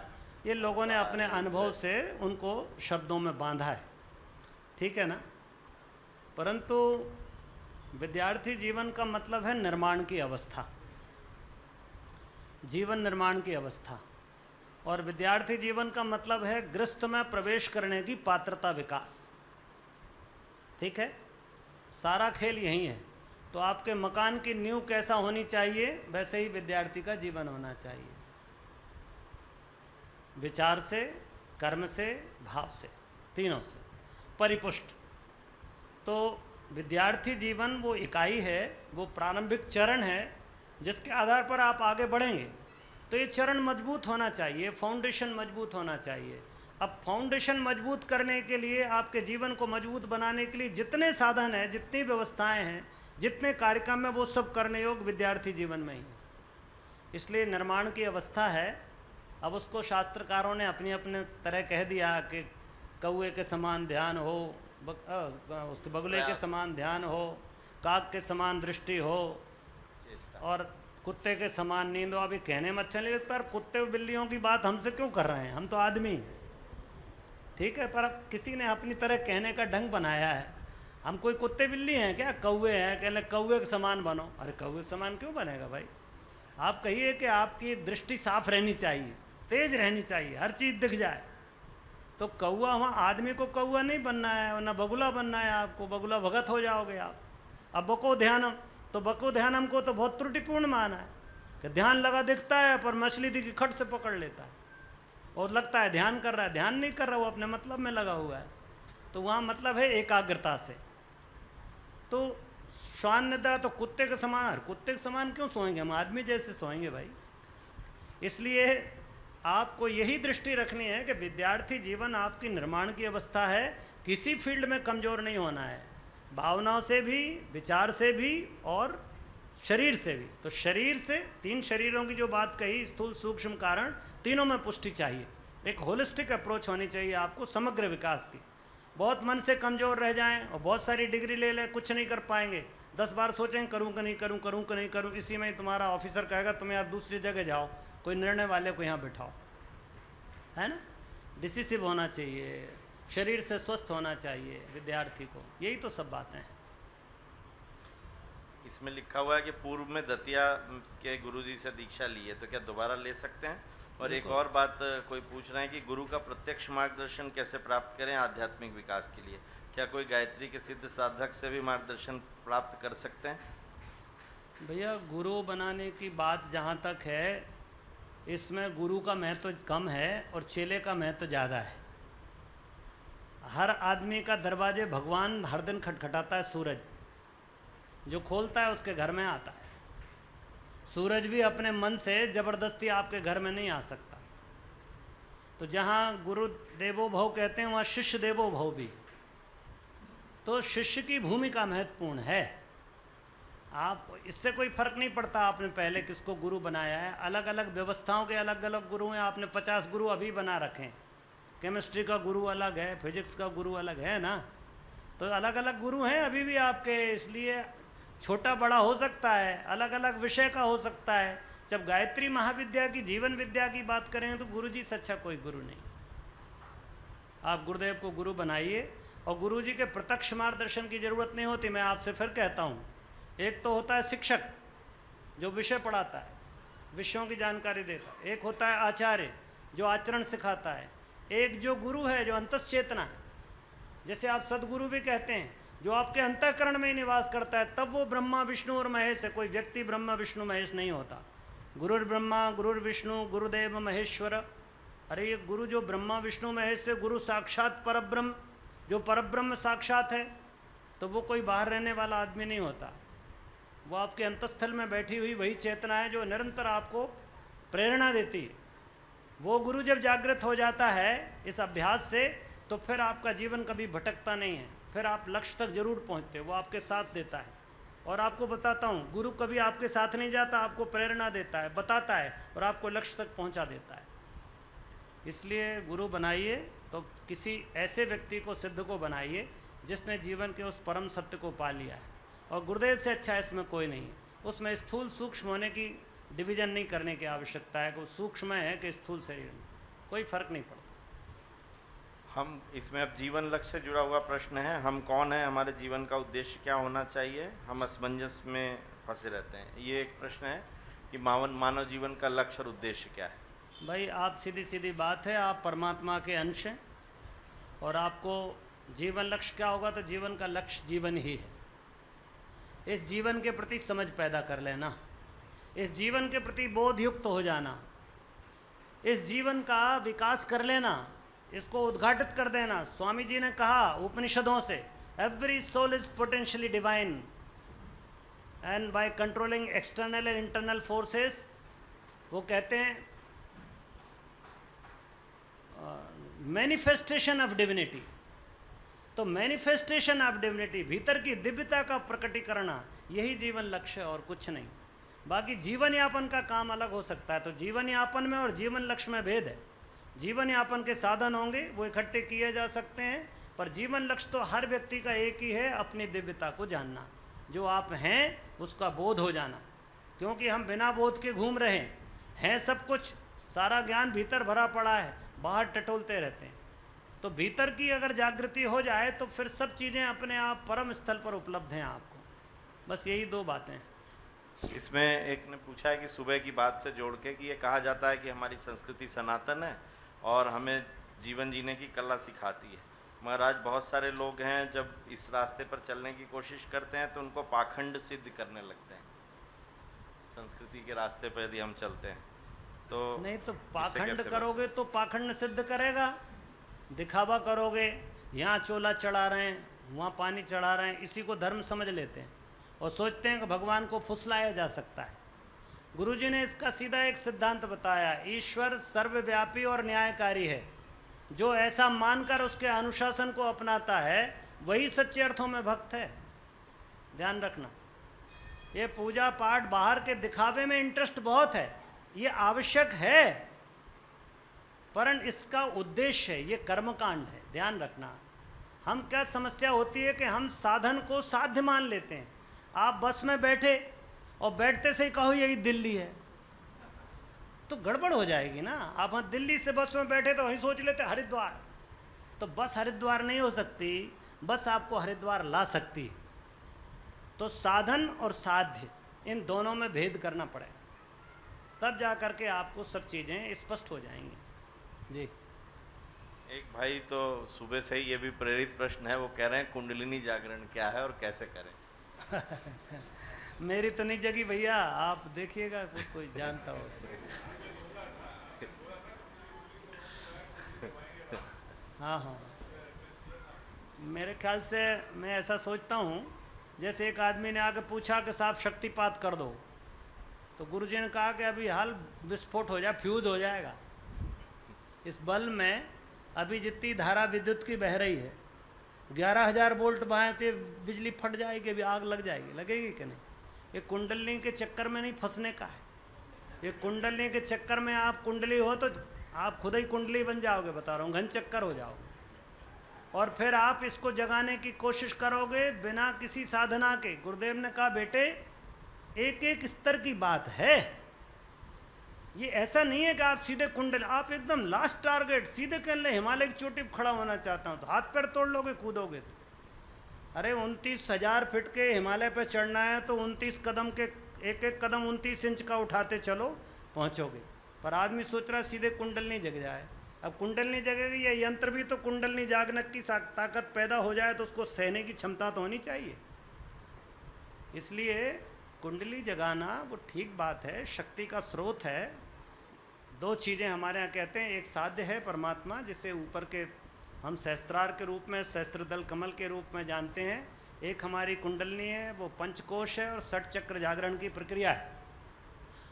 ये लोगों ने अपने अनुभव से उनको शब्दों में बांधा है, ठीक है ना। परंतु विद्यार्थी जीवन का मतलब है निर्माण की अवस्था, जीवन निर्माण की अवस्था। और विद्यार्थी जीवन का मतलब है गृहस्थ में प्रवेश करने की पात्रता विकास, ठीक है। सारा खेल यही है। तो आपके मकान की नींव कैसा होनी चाहिए, वैसे ही विद्यार्थी का जीवन होना चाहिए, विचार से, कर्म से, भाव से, तीनों से परिपुष्ट। तो विद्यार्थी जीवन वो इकाई है, वो प्रारंभिक चरण है जिसके आधार पर आप आगे बढ़ेंगे। तो ये चरण मजबूत होना चाहिए, फाउंडेशन मजबूत होना चाहिए। अब फाउंडेशन मजबूत करने के लिए, आपके जीवन को मजबूत बनाने के लिए जितने साधन हैं, जितनी व्यवस्थाएं हैं, जितने कार्यक्रम हैं, वो सब करने योग्य विद्यार्थी जीवन में ही है। इसलिए निर्माण की अवस्था है। अब उसको शास्त्रकारों ने अपनी अपने तरह कह दिया कि कौए के समान ध्यान हो, उसके बगुले के समान ध्यान हो, काक के समान दृष्टि हो, और कुत्ते के समान नींद हो। अभी कहने में अच्छा नहीं लगता, कुत्ते बिल्लियों की बात हमसे क्यों कर रहे हैं, हम तो आदमी हैं, ठीक है। पर अब किसी ने अपनी तरह कहने का ढंग बनाया है। हम कोई कुत्ते बिल्ली हैं क्या, कौवे हैं, कहले कौवे के समान बनो। अरे कौवे के समान क्यों बनेगा भाई? आप कहिए कि आपकी दृष्टि साफ रहनी चाहिए, तेज रहनी चाहिए, हर चीज़ दिख जाए। तो कौवा, वहाँ आदमी को कौवा नहीं बनना है, ना बगुला बनना है आपको, बगुला भगत हो जाओगे आप। अब बको ध्यानम, तो बको ध्यानम को तो बहुत त्रुटिपूर्ण माना है कि ध्यान लगा दिखता है पर मछली दिखी खट से पकड़ लेता है और लगता है ध्यान कर रहा है, ध्यान नहीं कर रहा, वो अपने मतलब में लगा हुआ है। तो वहाँ मतलब है एकाग्रता से। तो श्वान निद्रा तो कुत्ते के समान, कुत्ते के समान क्यों सोएंगे, हम आदमी जैसे सोएंगे भाई। इसलिए आपको यही दृष्टि रखनी है कि विद्यार्थी जीवन आपकी निर्माण की अवस्था है, किसी फील्ड में कमज़ोर नहीं होना है, भावनाओं से भी, विचार से भी और शरीर से भी। तो शरीर से, तीन शरीरों की जो बात कही, स्थूल सूक्ष्म कारण, तीनों में पुष्टि चाहिए। एक होलिस्टिक अप्रोच होनी चाहिए आपको समग्र विकास की। बहुत मन से कमज़ोर रह जाएं और बहुत सारी डिग्री ले लें, कुछ नहीं कर पाएंगे, 10 बार सोचें करूं कि नहीं करूं, करूं कि नहीं करूं, इसी में तुम्हारा ऑफिसर कहेगा तुम्हें यार दूसरी जगह जाओ, कोई निर्णय वाले को यहाँ बिठाओ, है ना। डिसिसिव होना चाहिए, शरीर से स्वस्थ होना चाहिए विद्यार्थी को, यही तो सब बातें हैं। इसमें लिखा हुआ है कि पूर्व में दतिया के गुरुजी से दीक्षा ली है, तो क्या दोबारा ले सकते हैं? और एक और बात कोई पूछ रहे हैं कि गुरु का प्रत्यक्ष मार्गदर्शन कैसे प्राप्त करें आध्यात्मिक विकास के लिए? क्या कोई गायत्री के सिद्ध साधक से भी मार्गदर्शन प्राप्त कर सकते हैं? भैया गुरु बनाने की बात जहाँ तक है, इसमें गुरु का महत्व कम है और चेले का महत्व ज़्यादा है। हर आदमी का दरवाजे भगवान हर दिन खटखटाता है, सूरज जो खोलता है उसके घर में आता है। सूरज भी अपने मन से ज़बरदस्ती आपके घर में नहीं आ सकता। तो जहाँ गुरु देवो भव कहते हैं, वहाँ शिष्य देवो भव भी। तो शिष्य की भूमिका महत्वपूर्ण है। आप इससे कोई फर्क नहीं पड़ता आपने पहले किसको गुरु बनाया है। अलग अलग व्यवस्थाओं के अलग अलग गुरु हैं। आपने 50 गुरु अभी बना रखे हैं। केमिस्ट्री का गुरु अलग है, फिजिक्स का गुरु अलग है ना। तो अलग अलग गुरु हैं अभी भी आपके, इसलिए छोटा बड़ा हो सकता है, अलग अलग विषय का हो सकता है। जब गायत्री महाविद्या की, जीवन विद्या की बात करें तो गुरुजी से अच्छा कोई गुरु नहीं। आप गुरुदेव को गुरु बनाइए और गुरुजी के प्रत्यक्ष मार्गदर्शन की ज़रूरत नहीं होती। मैं आपसे फिर कहता हूँ, एक तो होता है शिक्षक जो विषय पढ़ाता है, विषयों की जानकारी देता है। एक होता है आचार्य जो आचरण सिखाता है। एक जो गुरु है जो अंतश्चेतना है, जैसे आप सदगुरु भी कहते हैं, जो आपके अंतःकरण में ही निवास करता है, तब वो ब्रह्मा विष्णु और महेश है। कोई व्यक्ति ब्रह्मा विष्णु महेश नहीं होता। गुरुर्ब्रह्मा गुरुर्विष्णु गुरुदेव महेश्वर। अरे ये गुरु जो ब्रह्मा विष्णु महेश से, गुरु साक्षात परब्रह्म, जो परब्रह्म साक्षात है, तो वो कोई बाहर रहने वाला आदमी नहीं होता। वो आपके अंतस्थल में बैठी हुई वही चेतना है जो निरंतर आपको प्रेरणा देती है। वो गुरु जब जागृत हो जाता है इस अभ्यास से, तो फिर आपका जीवन कभी भटकता नहीं है, फिर आप लक्ष्य तक जरूर पहुंचते हो। वो आपके साथ देता है। और आपको बताता हूँ, गुरु कभी आपके साथ नहीं जाता, आपको प्रेरणा देता है, बताता है और आपको लक्ष्य तक पहुंचा देता है। इसलिए गुरु बनाइए तो किसी ऐसे व्यक्ति को, सिद्ध को बनाइए जिसने जीवन के उस परम सत्य को पा लिया है। और गुरुदेव से अच्छा इसमें कोई नहीं है। उसमें स्थूल सूक्ष्म होने की डिवीजन नहीं करने की आवश्यकता है कि वो सूक्ष्म है कि स्थूल शरीर में, कोई फर्क नहीं पड़ता। हम इसमें अब जीवन लक्ष्य से जुड़ा हुआ प्रश्न है, हम कौन है, हमारे जीवन का उद्देश्य क्या होना चाहिए, हम असमंजस में फंसे रहते हैं। ये एक प्रश्न है कि मानव जीवन का लक्ष्य और उद्देश्य क्या है। भाई आप सीधी सीधी बात है, आप परमात्मा के अंश हैं और आपको जीवन लक्ष्य क्या होगा, तो जीवन का लक्ष्य जीवन ही है। इस जीवन के प्रति समझ पैदा कर लेना, इस जीवन के प्रति बोधयुक्त हो जाना, इस जीवन का विकास कर लेना, इसको उद्घाटित कर देना। स्वामी जी ने कहा उपनिषदों से, every soul is potentially divine and by controlling external and internal forces, वो कहते हैं मैनिफेस्टेशन ऑफ डिविनिटी। तो मैनिफेस्टेशन ऑफ डिविनिटी, भीतर की दिव्यता का प्रकटीकरण, यही जीवन लक्ष्य और कुछ नहीं। बाकी जीवन यापन का काम अलग हो सकता है। तो जीवन यापन में और जीवन लक्ष्य में भेद है। जीवन यापन के साधन होंगे, वो इकट्ठे किए जा सकते हैं, पर जीवन लक्ष्य तो हर व्यक्ति का एक ही है, अपनी दिव्यता को जानना, जो आप हैं उसका बोध हो जाना। क्योंकि हम बिना बोध के घूम रहे हैं सब कुछ, सारा ज्ञान भीतर भरा पड़ा है, बाहर टटोलते रहते हैं। तो भीतर की अगर जागृति हो जाए तो फिर सब चीज़ें अपने आप परम स्थल पर उपलब्ध हैं आपको। बस यही दो बातें। इसमें एक ने पूछा है कि सुबह की बात से जोड़ के कि ये कहा जाता है कि हमारी संस्कृति सनातन है और हमें जीवन जीने की कला सिखाती है, मगर आज बहुत सारे लोग हैं जब इस रास्ते पर चलने की कोशिश करते हैं तो उनको पाखंड सिद्ध करने लगते हैं। संस्कृति के रास्ते पर यदि हम चलते हैं तो नहीं, तो पाखंड करोगे तो पाखंड सिद्ध करेगा। दिखावा करोगे, यहाँ चोला चढ़ा रहे हैं, वहाँ पानी चढ़ा रहे हैं, इसी को धर्म समझ लेते हैं और सोचते हैं कि भगवान को फुसलाया जा सकता है। गुरुजी ने इसका सीधा एक सिद्धांत बताया, ईश्वर सर्वव्यापी और न्यायकारी है। जो ऐसा मानकर उसके अनुशासन को अपनाता है वही सच्चे अर्थों में भक्त है। ध्यान रखना, ये पूजा पाठ बाहर के दिखावे में इंटरेस्ट बहुत है, ये आवश्यक है, परंतु इसका उद्देश्य है, ये कर्मकांड है। ध्यान रखना, हम क्या समस्या होती है कि हम साधन को साध्य मान लेते हैं। आप बस में बैठे और बैठते से ही कहो यही दिल्ली है, तो गड़बड़ हो जाएगी ना। आप वहाँ दिल्ली से बस में बैठे तो वहीं सोच लेते हरिद्वार, तो बस हरिद्वार नहीं हो सकती, बस आपको हरिद्वार ला सकती है। तो साधन और साध्य इन दोनों में भेद करना पड़ेगा, तब जा कर के आपको सब चीज़ें स्पष्ट हो जाएंगी। जी, एक भाई तो सुबह से ही ये भी प्रेरित प्रश्न है, वो कह रहे हैं कुंडलिनी जागरण क्या है और कैसे करें। मेरी तो नहीं जगी भैया, आप देखिएगा कोई जानता हो। हाँ हाँ, मेरे ख्याल से मैं ऐसा सोचता हूँ, जैसे एक आदमी ने आके पूछा कि साहब शक्तिपात कर दो, तो गुरुजी ने कहा कि अभी हाल विस्फोट हो जाए, फ्यूज हो जाएगा। इस बल्ब में अभी जितनी धारा विद्युत की बह रही है, 11,000 वोल्ट बहाए तो बिजली फट जाएगी, अभी आग लग जाएगी, लगेगी कि नहीं। ये कुंडली के चक्कर में नहीं फंसने का है। ये कुंडली के चक्कर में आप कुंडली हो तो आप खुद ही कुंडली बन जाओगे, बता रहा हूँ, घन चक्कर हो जाओगे। और फिर आप इसको जगाने की कोशिश करोगे बिना किसी साधना के। गुरुदेव ने कहा बेटे एक एक स्तर की बात है, ये ऐसा नहीं है कि आप सीधे कुंडल, आप एकदम लास्ट टारगेट सीधे कह ले हिमालय की चोटी पर खड़ा होना चाहता हूँ, तो हाथ पैर तोड़ लोगे, कूदोगे तो। अरे 29,000 फीट के हिमालय पे चढ़ना है तो 29 कदम के एक एक कदम 29 इंच का उठाते चलो, पहुँचोगे। पर आदमी सोच रहा है सीधे कुंडलनी जग जाए। अब कुंडलनी जगेगी, ये यंत्र भी तो कुंडलनी जागने की ताकत पैदा हो जाए तो उसको सहने की क्षमता तो होनी चाहिए। इसलिए कुंडली जगाना वो ठीक बात है, शक्ति का स्रोत है। दो चीज़ें हमारे यहाँ कहते हैं, एक साध्य है परमात्मा जिसे ऊपर के हम सहस्त्रार के रूप में, सहस्त्रदल कमल के रूप में जानते हैं। एक हमारी कुंडलनी है, वो पंचकोश है और 60 चक्र जागरण की प्रक्रिया है।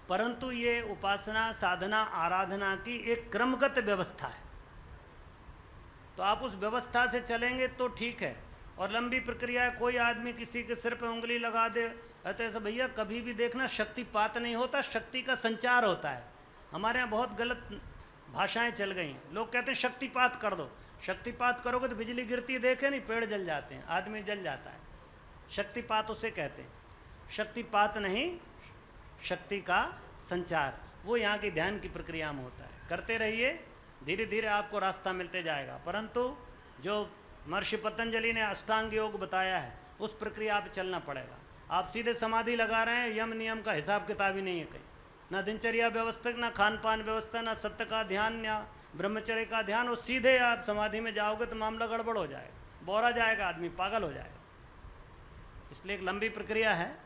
परंतु ये उपासना, साधना, आराधना की एक क्रमगत व्यवस्था है। तो आप उस व्यवस्था से चलेंगे तो ठीक है। और लंबी प्रक्रिया है, कोई आदमी किसी के सिर पे उंगली लगा दे तो ऐसा, भैया कभी भी देखना शक्तिपात नहीं होता, शक्ति का संचार होता है। हमारे यहाँ बहुत गलत भाषाएं चल गई हैं। लोग कहते हैं शक्तिपात कर दो। शक्तिपात करोगे तो बिजली गिरती देखे नहीं, पेड़ जल जाते हैं, आदमी जल जाता है। शक्तिपात उसे कहते हैं। शक्तिपात नहीं, शक्ति का संचार, वो यहाँ की ध्यान की प्रक्रिया में होता है। करते रहिए, धीरे धीरे आपको रास्ता मिलते जाएगा। परंतु जो महर्षि पतंजलि ने अष्टांग योग बताया है, उस प्रक्रिया पे चलना पड़ेगा। आप सीधे समाधि लगा रहे हैं, यम नियम का हिसाब किताब ही नहीं है कहीं, ना दिनचर्या व्यवस्था, ना खान पान व्यवस्था, ना सत्य का ध्यान, ना ब्रह्मचर्य का ध्यान। और सीधे आप समाधि में जाओगे तो मामला गड़बड़ हो जाएगा, बोरा जाएगा, आदमी पागल हो जाएगा। इसलिए एक लंबी प्रक्रिया है।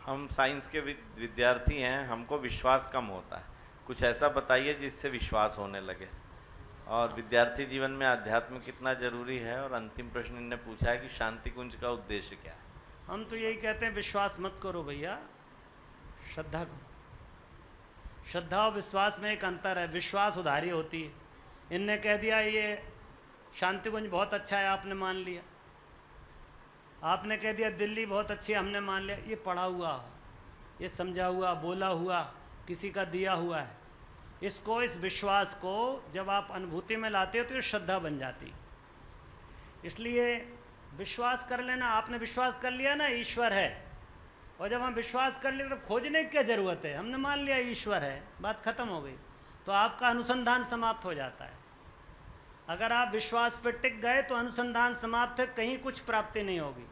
हम साइंस के विद्यार्थी हैं, हमको विश्वास कम होता है, कुछ ऐसा बताइए जिससे विश्वास होने लगे। और विद्यार्थी जीवन में अध्यात्म कितना जरूरी है। और अंतिम प्रश्न इन्होंने पूछा है कि शांति कुंज का उद्देश्य क्या है। हम तो यही कहते हैं, विश्वास मत करो भैया, श्रद्धा करो। श्रद्धा और विश्वास में एक अंतर है। विश्वास उधारी होती है। इनने कह दिया ये शांति कुंज बहुत अच्छा है, आपने मान लिया। आपने कह दिया दिल्ली बहुत अच्छी है, हमने मान लिया। ये पढ़ा हुआ, ये समझा हुआ, बोला हुआ, किसी का दिया हुआ है। इसको, इस विश्वास को जब आप अनुभूति में लाते हो तो ये श्रद्धा बन जाती। इसलिए विश्वास कर लेना। आपने विश्वास कर लिया ना ईश्वर है, और जब हम विश्वास कर लिए तो खोजने की क्या ज़रूरत है, हमने मान लिया ईश्वर है, बात खत्म हो गई। तो आपका अनुसंधान समाप्त हो जाता है। अगर आप विश्वास पर टिक गए तो अनुसंधान समाप्त है, कहीं कुछ प्राप्ति नहीं होगी।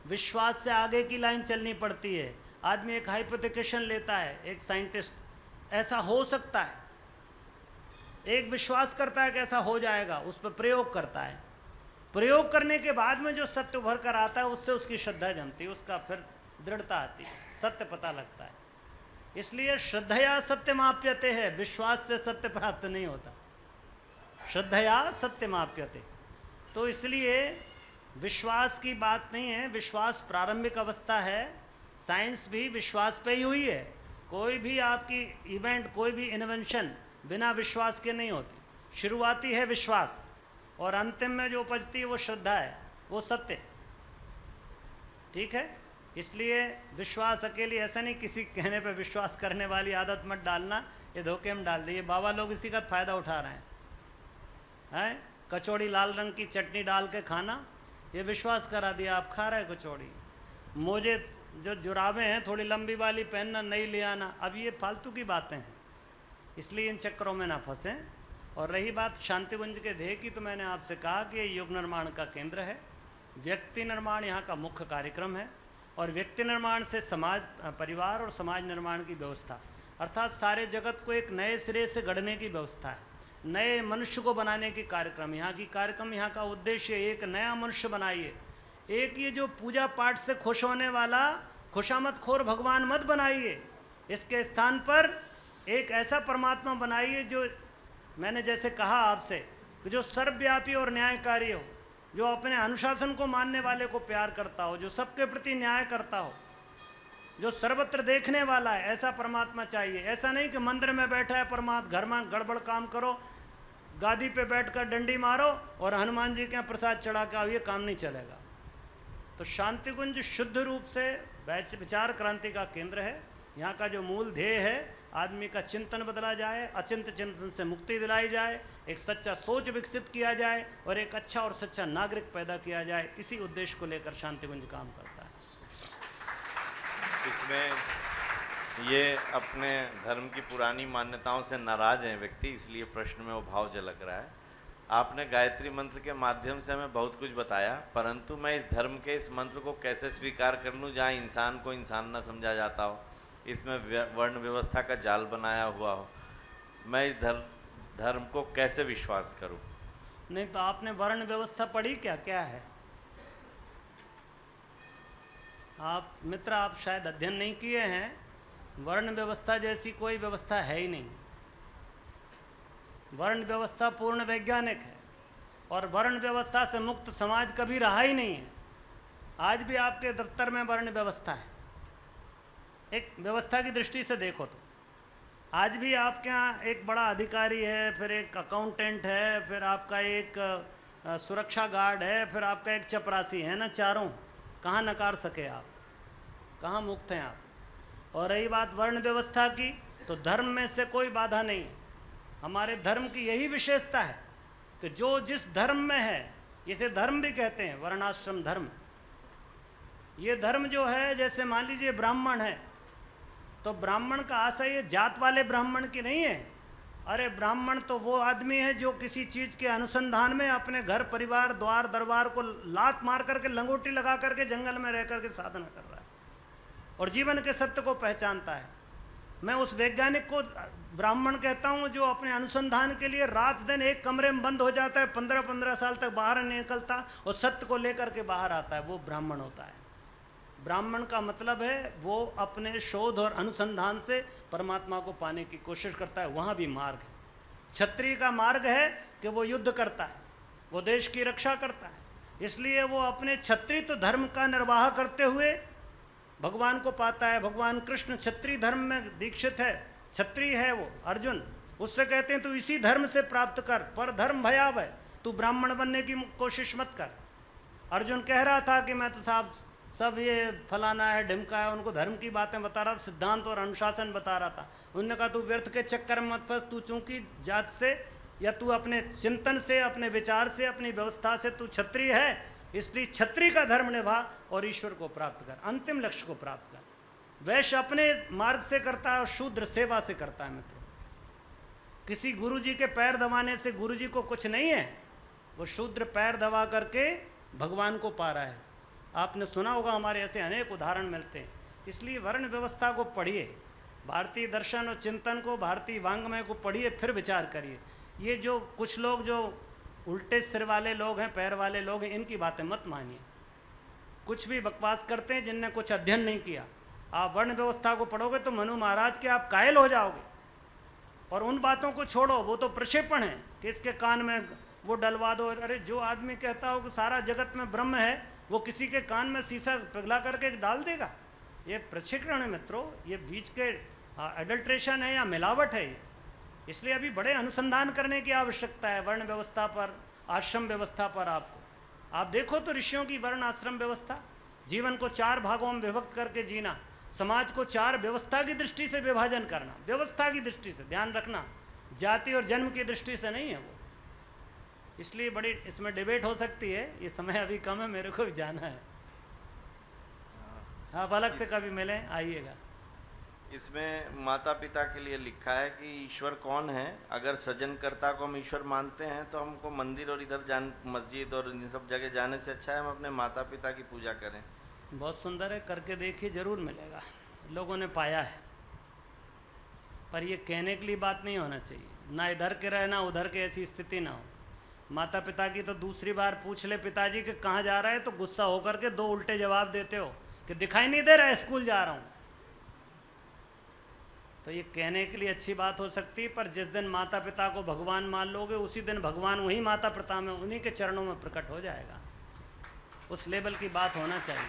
विश्वास से आगे की लाइन चलनी पड़ती है। आदमी एक हाइपोथेसिस लेता है, एक साइंटिस्ट, ऐसा हो सकता है, एक विश्वास करता है कि ऐसा हो जाएगा, उस पर प्रयोग करता है। प्रयोग करने के बाद में जो सत्य उभर कर आता है, उससे उसकी श्रद्धा जमती है, उसका फिर दृढ़ता आती है, सत्य पता लगता है। इसलिए श्रद्धया सत्य माप्यते है, विश्वास से सत्य प्राप्त नहीं होता। श्रद्धया सत्य माप्यते। तो इसलिए विश्वास की बात नहीं है, विश्वास प्रारंभिक अवस्था है। साइंस भी विश्वास पे ही हुई है। कोई भी आपकी इवेंट, कोई भी इन्वेंशन बिना विश्वास के नहीं होती। शुरुआती है विश्वास, और अंतिम में जो उपजती है वो श्रद्धा है, वो सत्य है। ठीक है। इसलिए विश्वास अकेली ऐसा नहीं, किसी कहने पे विश्वास करने वाली आदत मत डालना, ये धोखे में डाल दिए। बाबा लोग इसी का फ़ायदा उठा रहे हैं। कचौड़ी लाल रंग की चटनी डाल के खाना, ये विश्वास करा दिया, आप खा रहे कचौड़ी। मोजे जो जुराबें हैं थोड़ी लंबी वाली पहनना, नहीं ले आना, अब ये फालतू की बातें हैं। इसलिए इन चक्करों में ना फंसें। और रही बात शांतिकुंज के ध्येय की, तो मैंने आपसे कहा कि ये युग निर्माण का केंद्र है। व्यक्ति निर्माण यहाँ का मुख्य कार्यक्रम है, और व्यक्ति निर्माण से समाज, परिवार और समाज निर्माण की व्यवस्था, अर्थात सारे जगत को एक नए सिरे से गढ़ने की व्यवस्था है। नए मनुष्य को बनाने की कार्यक्रम यहाँ की कार्यक्रम, यहाँ का उद्देश्य एक नया मनुष्य बनाइए। एक ये जो पूजा पाठ से खुश होने वाला खुशामद खोर भगवान मत बनाइए। इसके स्थान पर एक ऐसा परमात्मा बनाइए जो, मैंने जैसे कहा आपसे, जो सर्वव्यापी और न्यायकारी हो, जो अपने अनुशासन को मानने वाले को प्यार करता हो, जो सबके प्रति न्याय करता हो, जो सर्वत्र देखने वाला है, ऐसा परमात्मा चाहिए। ऐसा नहीं कि मंदिर में बैठा है परमात्मा, घर में गड़बड़ काम करो, गादी पे बैठकर डंडी मारो और हनुमान जी के यहाँ प्रसाद चढ़ा के आओ, ये काम नहीं चलेगा। तो शांतिकुंज शुद्ध रूप से विचार क्रांति का केंद्र है। यहाँ का जो मूल ध्येय है, आदमी का चिंतन बदला जाए, अचिंत चिंतन से मुक्ति दिलाई जाए, एक सच्चा सोच विकसित किया जाए और एक अच्छा और सच्चा नागरिक पैदा किया जाए। इसी उद्देश्य को लेकर शांतिकुंज काम करता है। इसमें ये अपने धर्म की पुरानी मान्यताओं से नाराज हैं व्यक्ति, इसलिए प्रश्न में वो भाव झलक रहा है। आपने गायत्री मंत्र के माध्यम से हमें बहुत कुछ बताया, परंतु मैं इस धर्म के इस मंत्र को कैसे स्वीकार कर लूँ जहाँ इंसान को इंसान न समझा जाता हो, इसमें वर्ण व्यवस्था का जाल बनाया हुआ हो, मैं इस धर्म को कैसे विश्वास करूं? नहीं तो आपने वर्ण व्यवस्था पढ़ी क्या? क्या है? आप मित्र, आप शायद अध्ययन नहीं किए हैं। वर्ण व्यवस्था जैसी कोई व्यवस्था है ही नहीं। वर्ण व्यवस्था पूर्ण वैज्ञानिक है, और वर्ण व्यवस्था से मुक्त समाज कभी रहा ही नहीं है। आज भी आपके दफ्तर में वर्ण व्यवस्था है, एक व्यवस्था की दृष्टि से देखो तो आज भी आपके यहाँ एक बड़ा अधिकारी है, फिर एक अकाउंटेंट है, फिर आपका एक सुरक्षा गार्ड है, फिर आपका एक चपरासी है ना, चारों। कहाँ नकार सके आप, कहाँ मुक्त हैं आप। और रही बात वर्ण व्यवस्था की, तो धर्म में से कोई बाधा नहीं है। हमारे धर्म की यही विशेषता है कि जो जिस धर्म में है, इसे धर्म भी कहते हैं, वर्णाश्रम धर्म। ये धर्म जो है, जैसे मान लीजिए ब्राह्मण है, तो ब्राह्मण का आशय ये जात वाले ब्राह्मण की नहीं है। अरे ब्राह्मण तो वो आदमी है जो किसी चीज़ के अनुसंधान में अपने घर परिवार द्वार दरबार को लात मार करके, लंगोटी लगा करके जंगल में रह करके साधना कर रहा है और जीवन के सत्य को पहचानता है। मैं उस वैज्ञानिक को ब्राह्मण कहता हूँ जो अपने अनुसंधान के लिए रात दिन एक कमरे में बंद हो जाता है, 15-15 साल तक बाहर नहीं निकलता और सत्य को लेकर के बाहर आता है, वो ब्राह्मण होता है। ब्राह्मण का मतलब है वो अपने शोध और अनुसंधान से परमात्मा को पाने की कोशिश करता है, वहाँ भी मार्ग है। क्षत्रिय का मार्ग है कि वो युद्ध करता है, वो देश की रक्षा करता है, इसलिए वो अपने क्षत्रिय धर्म का निर्वाह करते हुए भगवान को पाता है। भगवान कृष्ण क्षत्रिय धर्म में दीक्षित है, क्षत्रिय है वो अर्जुन। उससे कहते हैं तू इसी धर्म से प्राप्त कर, पर धर्म भयावह है, तू ब्राह्मण बनने की कोशिश मत कर। अर्जुन कह रहा था कि मैं तो साहब सब ये फलाना है ढिमका है, उनको धर्म की बातें बता रहा था, सिद्धांत और अनुशासन बता रहा था। उन्होंने कहा तू व्यर्थ के चक्कर में मत फंस, तू चूंकि जात से या तू अपने चिंतन से, अपने विचार से, अपनी व्यवस्था से तू क्षत्रिय है, इसलिए क्षत्रिय का धर्म निभा और ईश्वर को प्राप्त कर, अंतिम लक्ष्य को प्राप्त कर। वैश्य अपने मार्ग से करता है और शूद्र सेवा से करता है। मित्रों, किसी गुरुजी के पैर दबाने से गुरुजी को कुछ नहीं है, वो शूद्र पैर दबा करके भगवान को पा रहा है। आपने सुना होगा, हमारे ऐसे अनेक उदाहरण मिलते हैं। इसलिए वर्ण व्यवस्था को पढ़िए, भारतीय दर्शन और चिंतन को, भारतीय वांग्मय को पढ़िए, फिर विचार करिए। ये जो कुछ लोग जो उल्टे सिर वाले लोग हैं, पैर वाले लोग हैं, इनकी बातें मत मानिए। कुछ भी बकवास करते हैं जिनने कुछ अध्ययन नहीं किया। आप वर्ण व्यवस्था को पढ़ोगे तो मनु महाराज के आप कायल हो जाओगे। और उन बातों को छोड़ो, वो तो प्रक्षेपण है कि इसके कान में वो डलवा दो। अरे जो आदमी कहता हो कि सारा जगत में ब्रह्म है, वो किसी के कान में शीशा पिघला करके डाल देगा, ये प्रक्षेपण है मित्रों, ये बीच के एडल्ट्रेशन है या मिलावट है। इसलिए अभी बड़े अनुसंधान करने की आवश्यकता है वर्ण व्यवस्था पर, आश्रम व्यवस्था पर। आप देखो तो ऋषियों की वर्ण आश्रम व्यवस्था, जीवन को 4 भागों में विभक्त करके जीना, समाज को 4 व्यवस्था की दृष्टि से विभाजन करना, व्यवस्था की दृष्टि से, ध्यान रखना, जाति और जन्म की दृष्टि से नहीं है वो। इसलिए बड़ी इसमें डिबेट हो सकती है। ये समय अभी कम है, मेरे को भी जाना है। आप अलग से कभी मिलें, आइएगा। इसमें माता पिता के लिए लिखा है कि ईश्वर कौन है। अगर सृजनकर्ता को हम ईश्वर मानते हैं तो हमको मंदिर और इधर मस्जिद और इन सब जगह जाने से अच्छा है हम अपने माता पिता की पूजा करें। बहुत सुंदर है, करके देखिए, जरूर मिलेगा। लोगों ने पाया है, पर ये कहने के लिए बात नहीं होना चाहिए। ना इधर के रहे ना उधर के, ऐसी स्थिति ना हो। माता पिता की तो दूसरी बार पूछ ले पिताजी कि कहाँ जा रहा है, तो गुस्सा होकर के 2 उल्टे जवाब देते हो कि दिखाई नहीं दे रहा है, स्कूल जा रहा हूँ। तो ये कहने के लिए अच्छी बात हो सकती है, पर जिस दिन माता पिता को भगवान मान लोगे, उसी दिन भगवान वही माता पिता में, उन्हीं के चरणों में प्रकट हो जाएगा। उस लेवल की बात होना चाहिए।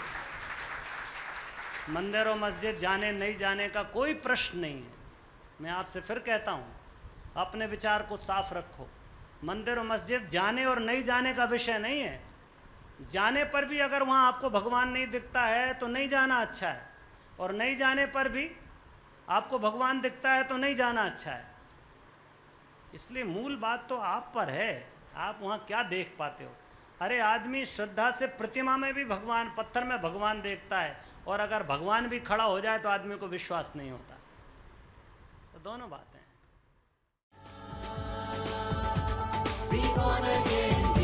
मंदिर और मस्जिद जाने नहीं जाने का कोई प्रश्न नहीं है। मैं आपसे फिर कहता हूँ, अपने विचार को साफ रखो। मंदिर और मस्जिद जाने और नहीं जाने का विषय नहीं है। जाने पर भी अगर वहाँ आपको भगवान नहीं दिखता है तो नहीं जाना अच्छा है, और नहीं जाने पर भी आपको भगवान दिखता है तो नहीं जाना अच्छा है। इसलिए मूल बात तो आप पर है, आप वहाँ क्या देख पाते हो। अरे आदमी श्रद्धा से प्रतिमा में भी भगवान, पत्थर में भगवान देखता है, और अगर भगवान भी खड़ा हो जाए तो आदमी को विश्वास नहीं होता। तो दोनों बातें हैं। Be born again.